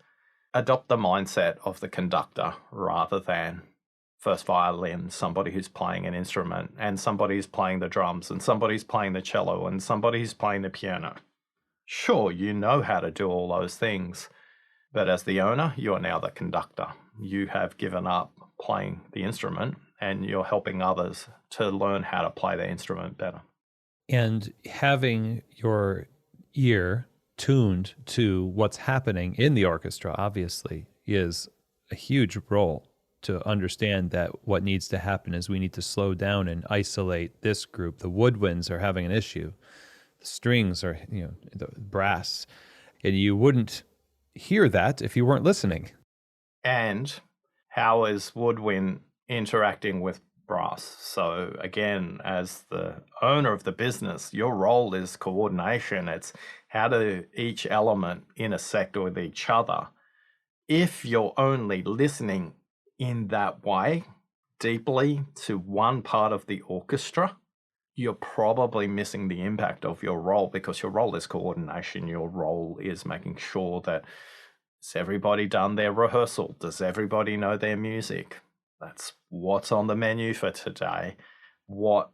adopt the mindset of the conductor rather than first violin, somebody who's playing an instrument, and somebody who's playing the drums, and somebody's playing the cello, and somebody who's playing the piano. Sure, you know how to do all those things, but as the owner, you are now the conductor. You have given up playing the instrument, and you're helping others to learn how to play the instrument better. And having your ear tuned to what's happening in the orchestra, obviously, is a huge role to understand that what needs to happen is we need to slow down and isolate this group. The woodwinds are having an issue. The strings are, the brass. And you wouldn't hear that if you weren't listening. And how is woodwind interacting with brass? So again, as the owner of the business, your role is coordination. It's how do each element intersect with each other. If you're only listening in that way, deeply to one part of the orchestra, you're probably missing the impact of your role, because your role is coordination. Your role is making sure that has everybody done their rehearsal? Does everybody know their music? That's what's on the menu for today. What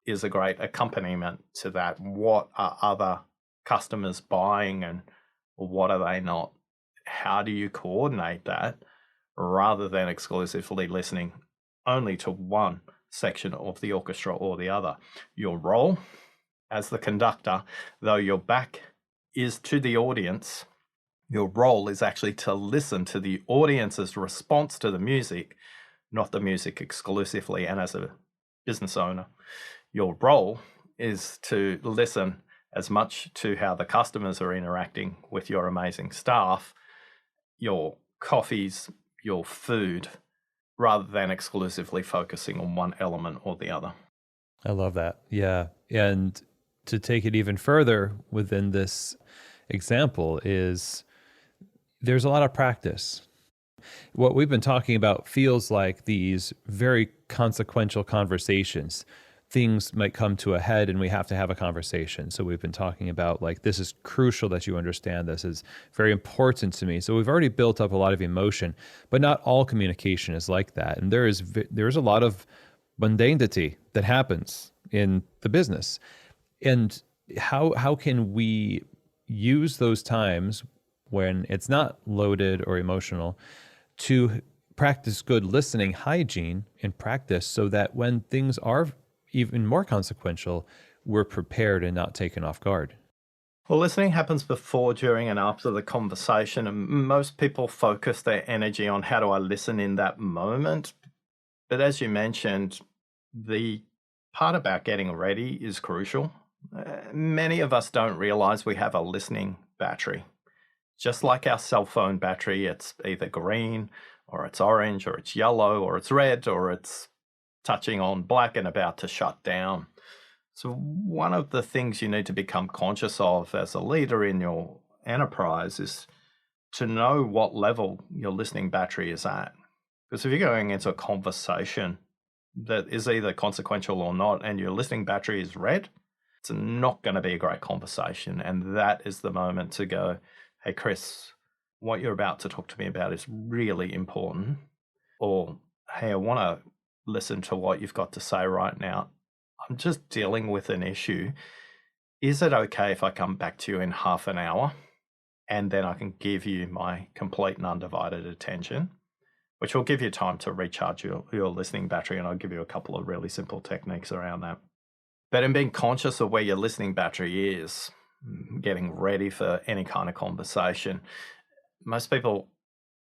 is a great accompaniment to that? What are other customers buying and what are they not? How do you coordinate that rather than exclusively listening only to one section of the orchestra or the other? Your role as the conductor, though your back is to the audience, your role is actually to listen to the audience's response to the music, not the music exclusively. And as a business owner, your role is to listen as much to how the customers are interacting with your amazing staff, your coffees, your food, rather than exclusively focusing on one element or the other. I love that. Yeah. And to take it even further within this example is there's a lot of practice. What we've been talking about feels like these very consequential conversations. Things might come to a head and we have to have a conversation. So we've been talking about like, this is crucial that you understand this is very important to me. So we've already built up a lot of emotion, but not all communication is like that. And there's a lot of mundanity that happens in the business. And how can we use those times when it's not loaded or emotional to practice good listening hygiene in practice so that when things are even more consequential, we're prepared and not taken off guard? Well, listening happens before, during, and after the conversation, and most people focus their energy on how do I listen in that moment. But as you mentioned, the part about getting ready is crucial. Many of us don't realize we have a listening battery. Just like our cell phone battery, it's either green or it's orange or it's yellow or it's red or it's touching on black and about to shut down. So, one of the things you need to become conscious of as a leader in your enterprise is to know what level your listening battery is at. Because if you're going into a conversation that is either consequential or not, and your listening battery is red, it's not going to be a great conversation. And that is the moment to go, hey, Chris, what you're about to talk to me about is really important. Or, hey, I want to listen to what you've got to say right now. I'm just dealing with an issue. Is it okay if I come back to you in half an hour and then I can give you my complete and undivided attention, which will give you time to recharge your listening battery. And I'll give you a couple of really simple techniques around that. But in being conscious of where your listening battery is, getting ready for any kind of conversation, most people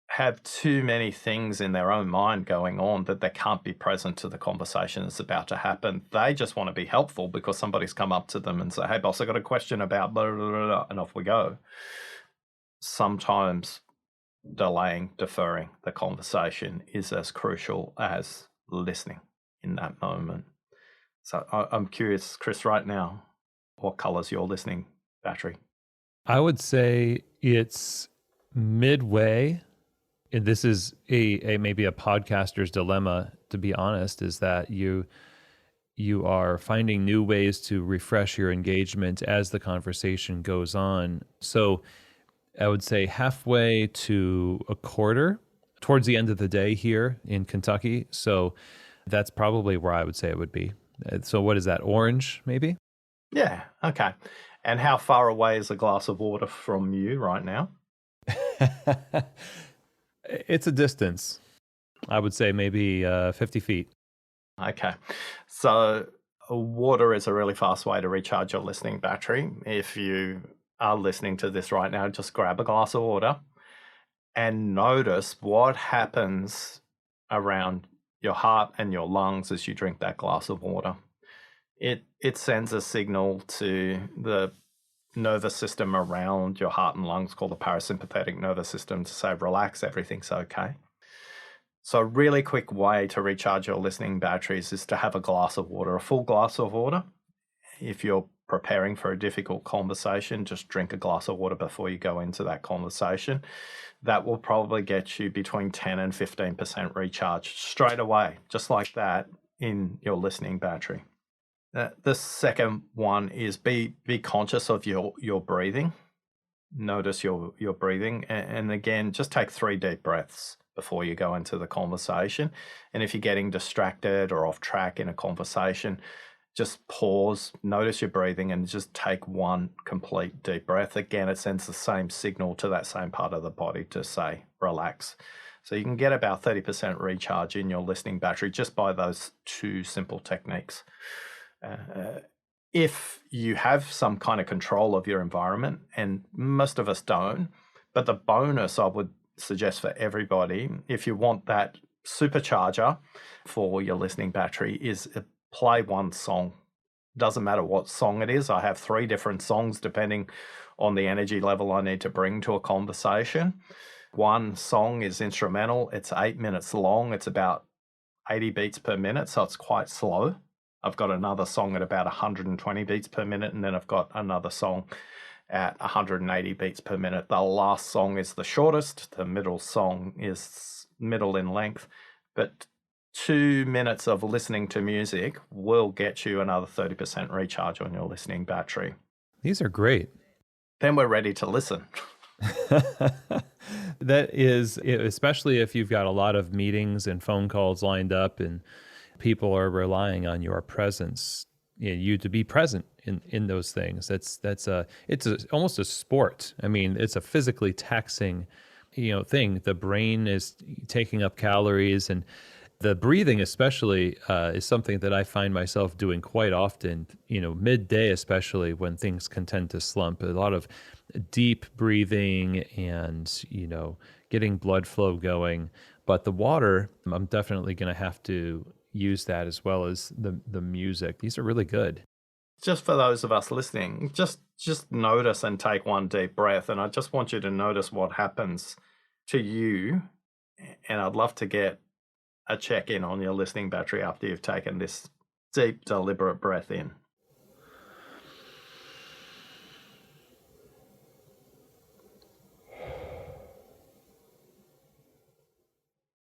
have too many things in their own mind going on that they can't be present to the conversation that's about to happen. They just want to be helpful because somebody's come up to them and say, hey, boss, I got a question about blah, blah, blah, blah, and off we go. Sometimes deferring the conversation is as crucial as listening in that moment. So I'm curious, Chris, right now, what color's your listening battery? I would say it's midway. And this is a maybe a podcaster's dilemma, to be honest, is that you are finding new ways to refresh your engagement as the conversation goes on. So I would say halfway to a quarter towards the end of the day here in Kentucky. So that's probably where I would say it would be. So what is that, orange maybe? Yeah, okay. And how far away is a glass of water from you right now? It's a distance. I would say maybe 50 feet. Okay. So water is a really fast way to recharge your listening battery. If you are listening to this right now, just grab a glass of water and notice what happens around your heart and your lungs as you drink that glass of water. It sends a signal to the nervous system around your heart and lungs called the parasympathetic nervous system to say, relax, everything's okay. So a really quick way to recharge your listening batteries is to have a glass of water, a full glass of water. If you're preparing for a difficult conversation, just drink a glass of water before you go into that conversation. That will probably get you between 10 and 15% recharge straight away, just like that, in your listening battery. The second one is be conscious of your breathing. Notice your breathing. And again, just take 3 deep breaths before you go into the conversation. And if you're getting distracted or off track in a conversation, just pause, notice your breathing, and just take 1 complete deep breath. Again, it sends the same signal to that same part of the body to say, relax. So you can get about 30% recharge in your listening battery just by those 2 simple techniques. If you have some kind of control of your environment, and most of us don't, but the bonus I would suggest for everybody, if you want that supercharger for your listening battery, is play 1 song. Doesn't matter what song it is. I have 3 different songs depending on the energy level I need to bring to a conversation. 1 song is instrumental. It's 8 minutes long. It's about 80 beats per minute, so it's quite slow. I've got another song at about 120 beats per minute, and then I've got another song at 180 beats per minute. The last song is the shortest. The middle song is middle in length, but 2 minutes of listening to music will get you another 30% recharge on your listening battery. These are great. Then we're ready to listen. That is, especially if you've got a lot of meetings and phone calls lined up and people are relying on your presence, you to be present in those things. It's almost a sport. I mean, it's a physically taxing, thing. The brain is taking up calories, and the breathing especially is something that I find myself doing quite often, midday, especially when things can tend to slump. A lot of deep breathing and, getting blood flow going. But the water, I'm definitely going to have to use that as well as the music. These are really good. Just for those of us listening, just notice and take one deep breath. And I just want you to notice what happens to you. And I'd love to get a check-in on your listening battery after you've taken this deep, deliberate breath in.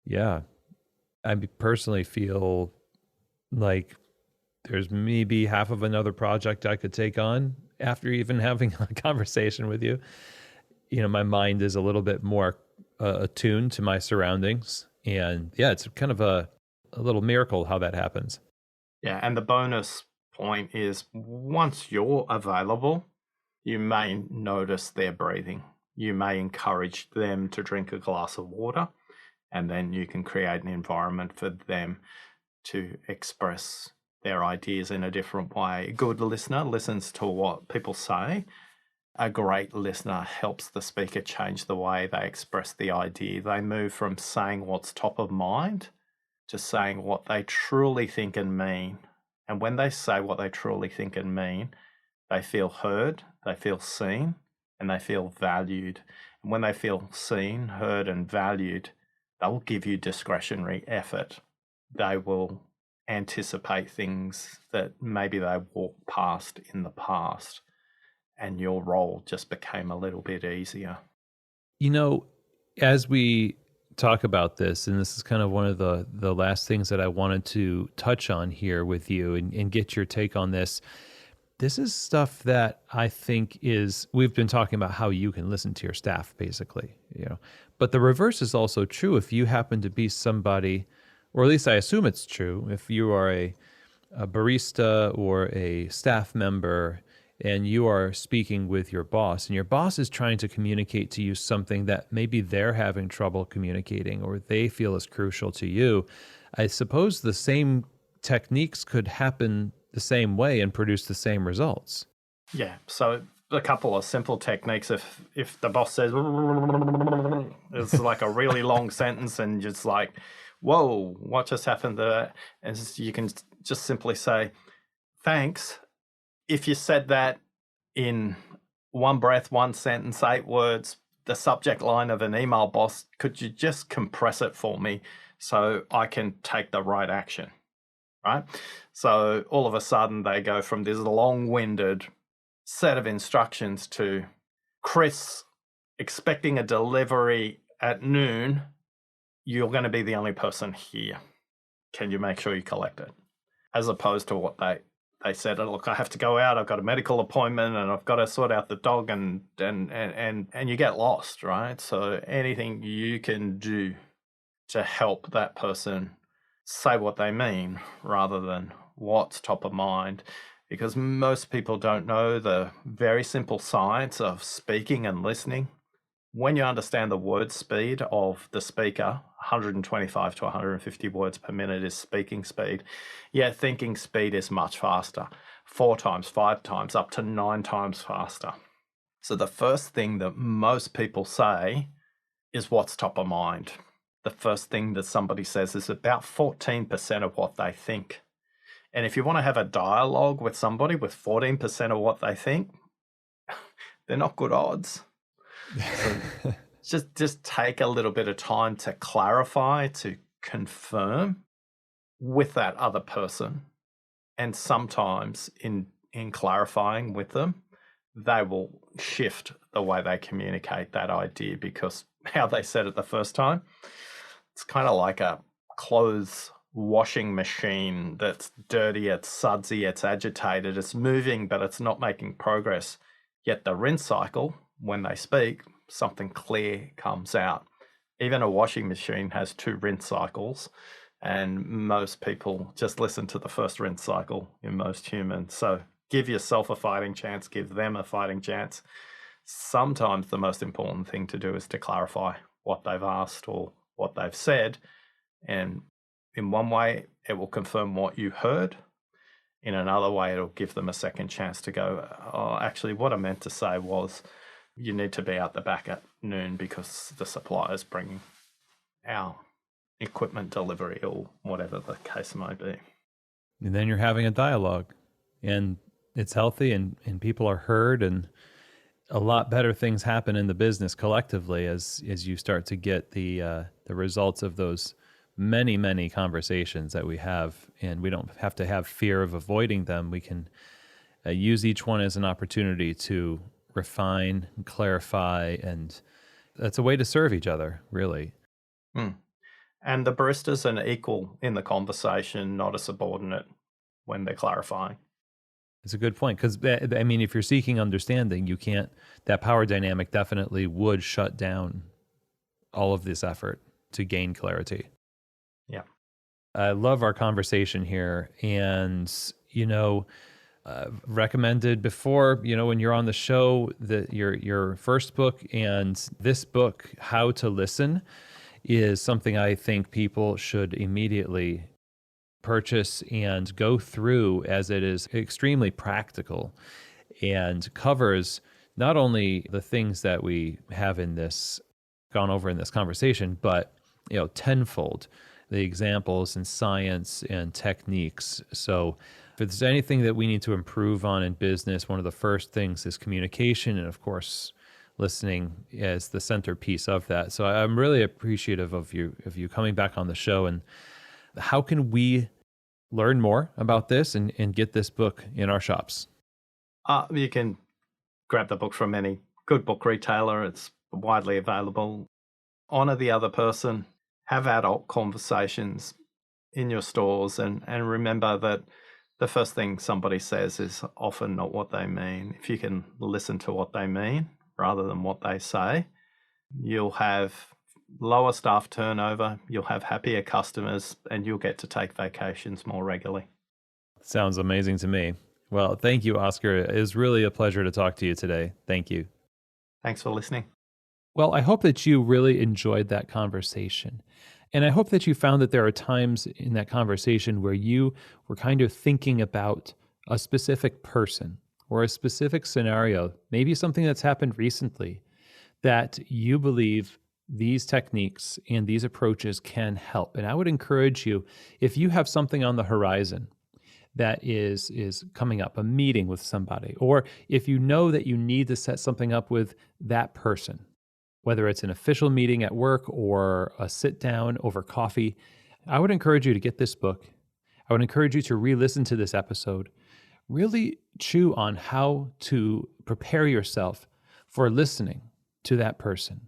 Yeah. I personally feel like there's maybe half of another project I could take on after even having a conversation with you. My mind is a little bit more attuned to my surroundings. And yeah, it's kind of a little miracle how that happens. Yeah, and the bonus point is once you're available, you may notice their breathing. You may encourage them to drink a glass of water, and then you can create an environment for them to express their ideas in a different way. A good listener listens to what people say. A great listener helps the speaker change the way they express the idea. They move from saying what's top of mind to saying what they truly think and mean. And when they say what they truly think and mean, they feel heard, they feel seen, and they feel valued. And when they feel seen, heard, and valued, they will give you discretionary effort. They will anticipate things that maybe they walked past in the past, and your role just became a little bit easier. As we talk about this, and this is kind of one of the last things that I wanted to touch on here with you and get your take on this. This is stuff that I think we've been talking about how you can listen to your staff, basically. But the reverse is also true if you happen to be somebody, or at least I assume it's true, if you are a barista or a staff member and you are speaking with your boss and your boss is trying to communicate to you something that maybe they're having trouble communicating or they feel is crucial to you, I suppose the same techniques could happen the same way and produce the same results. Yeah, so a couple of simple techniques. If the boss says it's like a really long sentence and just like, whoa, what just happened there? And you can just simply say, thanks. If you said that in one breath, one sentence, 8 words, the subject line of an email boss, could you just compress it for me so I can take the right action, right? So all of a sudden they go from this long-winded set of instructions to Chris expecting a delivery at noon. You're going to be the only person here. Can you make sure you collect it? As opposed to what they said, look, I have to go out, I've got a medical appointment and I've got to sort out the dog and you get lost, right? So anything you can do to help that person say what they mean rather than what's top of mind, because most people don't know the very simple science of speaking and listening. When you understand the word speed of the speaker, 125 to 150 words per minute is speaking speed, yet thinking speed is much faster, 4 times, 5 times, up to 9 times faster. So the first thing that most people say is what's top of mind. The first thing that somebody says is about 14% of what they think. And if you want to have a dialogue with somebody with 14% of what they think, they're not good odds. So just take a little bit of time to clarify, to confirm with that other person. And sometimes in clarifying with them, they will shift the way they communicate that idea, because how they said it the first time, it's kind of like a clothes washing machine that's dirty, it's sudsy, it's agitated, it's moving, but it's not making progress. Yet the rinse cycle, when they speak, something clear comes out. Even a washing machine has 2 rinse cycles, and most people just listen to the first rinse cycle in most humans. So give yourself a fighting chance, give them a fighting chance. Sometimes the most important thing to do is to clarify what they've asked or what they've said. And in one way, it will confirm what you heard. In another way, it'll give them a second chance to go, oh, actually, what I meant to say was you need to be out the back at noon because the supplier's bringing our equipment delivery or whatever the case might be. And then you're having a dialogue, and it's healthy, and people are heard, and a lot better things happen in the business collectively as you start to get the results of those many conversations that we have, and we don't have to have fear of avoiding them. We can use each one as an opportunity to refine, and clarify, and that's a way to serve each other, really. Mm. And the barista's an equal in the conversation, not a subordinate when they're clarifying. It's a good point, because I mean, if you're seeking understanding, you can't. That power dynamic definitely would shut down all of this effort to gain clarity. Yeah. I love our conversation here, and recommended before, when you're on the show, that your first book and this book, How to Listen, is something I think people should immediately purchase and go through, as it is extremely practical and covers not only the things that we have gone over in this conversation, but tenfold the examples and science and techniques. So if there's anything that we need to improve on in business, one of the first things is communication, and of course listening as the centerpiece of that. So I'm really appreciative of you coming back on the show. And how can we learn more about this and get this book in our shops? You can grab the book from any good book retailer. It's widely available. Honor the other person. Have adult conversations in your stores, and remember that the first thing somebody says is often not what they mean. If you can listen to what they mean rather than what they say, you'll have lower staff turnover, you'll have happier customers, and you'll get to take vacations more regularly. Sounds amazing to me. Well, thank you, Oscar. It was really a pleasure to talk to you today. Thank you. Thanks for listening. Well, I hope that you really enjoyed that conversation. And I hope that you found that there are times in that conversation where you were kind of thinking about a specific person or a specific scenario, maybe something that's happened recently, that you believe these techniques and these approaches can help. And I would encourage you, if you have something on the horizon that is coming up, a meeting with somebody, or if you know that you need to set something up with that person, whether it's an official meeting at work or a sit down over coffee, I would encourage you to get this book. I would encourage you to re-listen to this episode. Really chew on how to prepare yourself for listening to that person,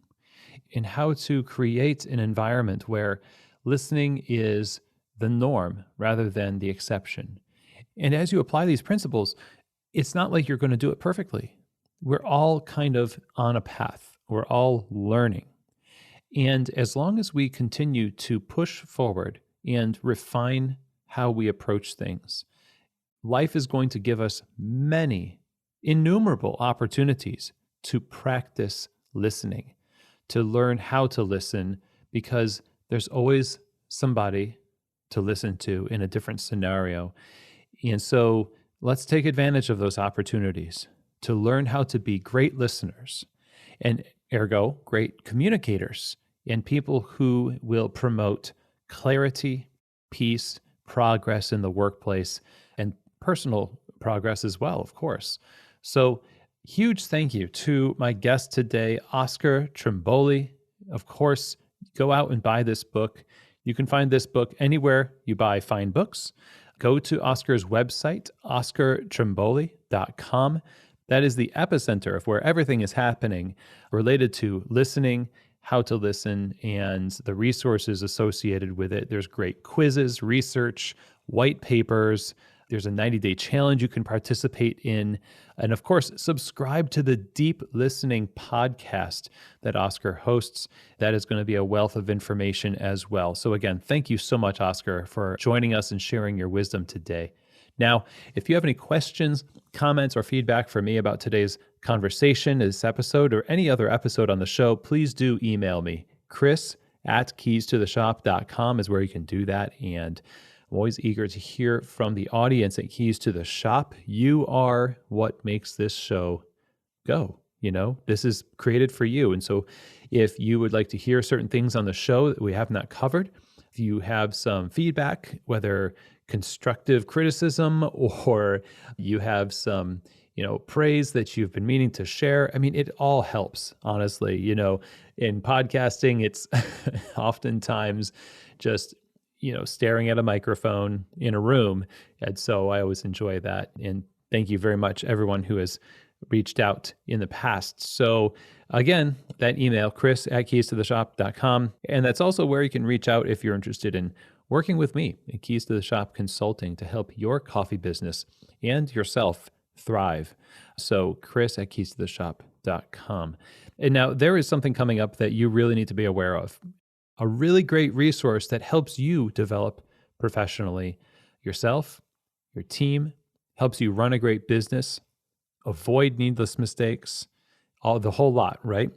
and how to create an environment where listening is the norm rather than the exception. And as you apply these principles, it's not like you're going to do it perfectly. We're all kind of on a path. We're all learning. And as long as we continue to push forward and refine how we approach things, life is going to give us many, innumerable opportunities to practice listening, to learn how to listen, because there's always somebody to listen to in a different scenario. And so let's take advantage of those opportunities to learn how to be great listeners, and ergo, great communicators, and people who will promote clarity, peace, progress in the workplace, and personal progress as well, of course. So huge thank you to my guest today, Oscar Trimboli. Of course, go out and buy this book. You can find this book anywhere you buy fine books. Go to Oscar's website, oscartrimboli.com. That is the epicenter of where everything is happening related to listening, how to listen, and the resources associated with it. There's great quizzes, research, white papers. There's a 90-day challenge you can participate in. And of course, subscribe to the Deep Listening podcast that Oscar hosts. That is going to be a wealth of information as well. So again, thank you so much, Oscar, for joining us and sharing your wisdom today. Now, if you have any questions, comments, or feedback for me about today's conversation, this episode, or any other episode on the show, please do email me. Chris@keystotheshop.com is where you can do that. And I'm always eager to hear from the audience at Keys to the Shop. You are what makes this show go. This is created for you. And so if you would like to hear certain things on the show that we have not covered, If you have some feedback, whether constructive criticism or you have some, praise that you've been meaning to share, I mean, it all helps, honestly. In podcasting, it's oftentimes just, staring at a microphone in a room. And so I always enjoy that. And thank you very much, everyone who has reached out in the past. So again, that email, chris@keystotheshop.com. And that's also where you can reach out if you're interested in working with me at Keys to the Shop Consulting to help your coffee business and yourself thrive. So chris@keystotheshop.com. And now there is something coming up that you really need to be aware of. A really great resource that helps you develop professionally yourself, your team, helps you run a great business, avoid needless mistakes, the whole lot, right?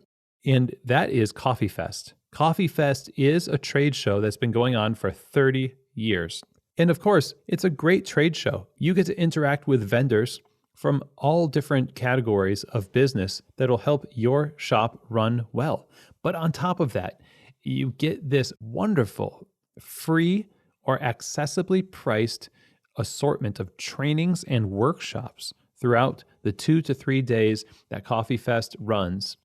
And that is Coffee Fest. Coffee Fest is a trade show that's been going on for 30 years. And of course, it's a great trade show. You get to interact with vendors from all different categories of business that'll help your shop run well. But on top of that, you get this wonderful, free or accessibly priced assortment of trainings and workshops throughout the 2 to 3 days that Coffee Fest runs.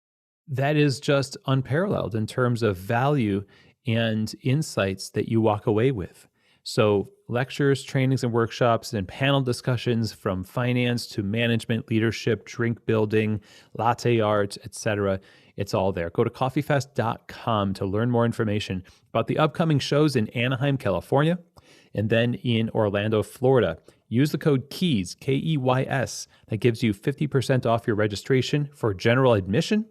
That is just unparalleled in terms of value and insights that you walk away with. So lectures, trainings, and workshops and panel discussions from finance to management, leadership, drink building, latte art, etc. It's all there. Go to coffeefest.com to learn more information about the upcoming shows in Anaheim, California, and then in Orlando, Florida. Use the code KEYS, KEYS, that gives you 50% off your registration for general admission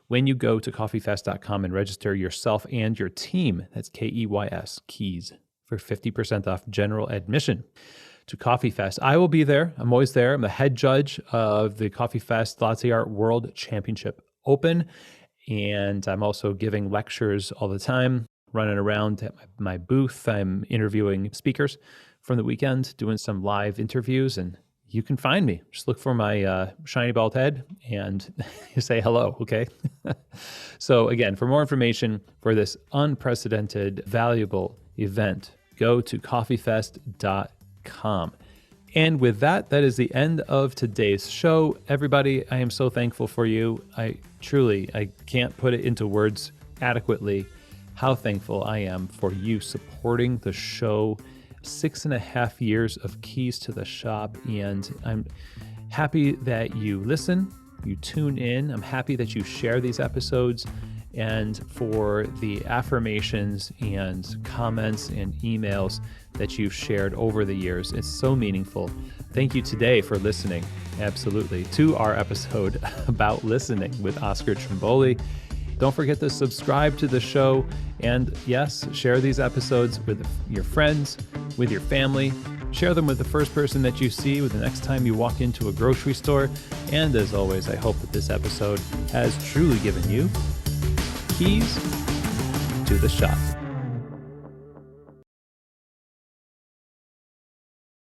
when you go to coffeefest.com and register yourself and your team. That's KEYS, KEYS, for 50% off general admission to Coffee Fest. I will be there. I'm always there. I'm the head judge of the Coffee Fest Latte Art World Championship Open, and I'm also giving lectures all the time, running around at my booth. I'm interviewing speakers from the weekend, doing some live interviews, and you can find me. Just look for my shiny bald head and you say hello, okay? So again, for more information for this unprecedented, valuable event, go to coffeefest.com. And with that, that is the end of today's show. Everybody, I am so thankful for you. I can't put it into words adequately how thankful I am for you supporting the show. 6.5 years of Keys to the Shop, and I'm happy that you listen, you tune in. I'm happy that you share these episodes, and for the affirmations and comments and emails that you've shared over the years. It's so meaningful. Thank you today for listening, absolutely, to our episode about listening with Oscar Trimboli. Don't forget to subscribe to the show, and yes, share these episodes with your friends, with your family. Share them with the first person that you see with the next time you walk into a grocery store. And as always, I hope that this episode has truly given you keys to the shop.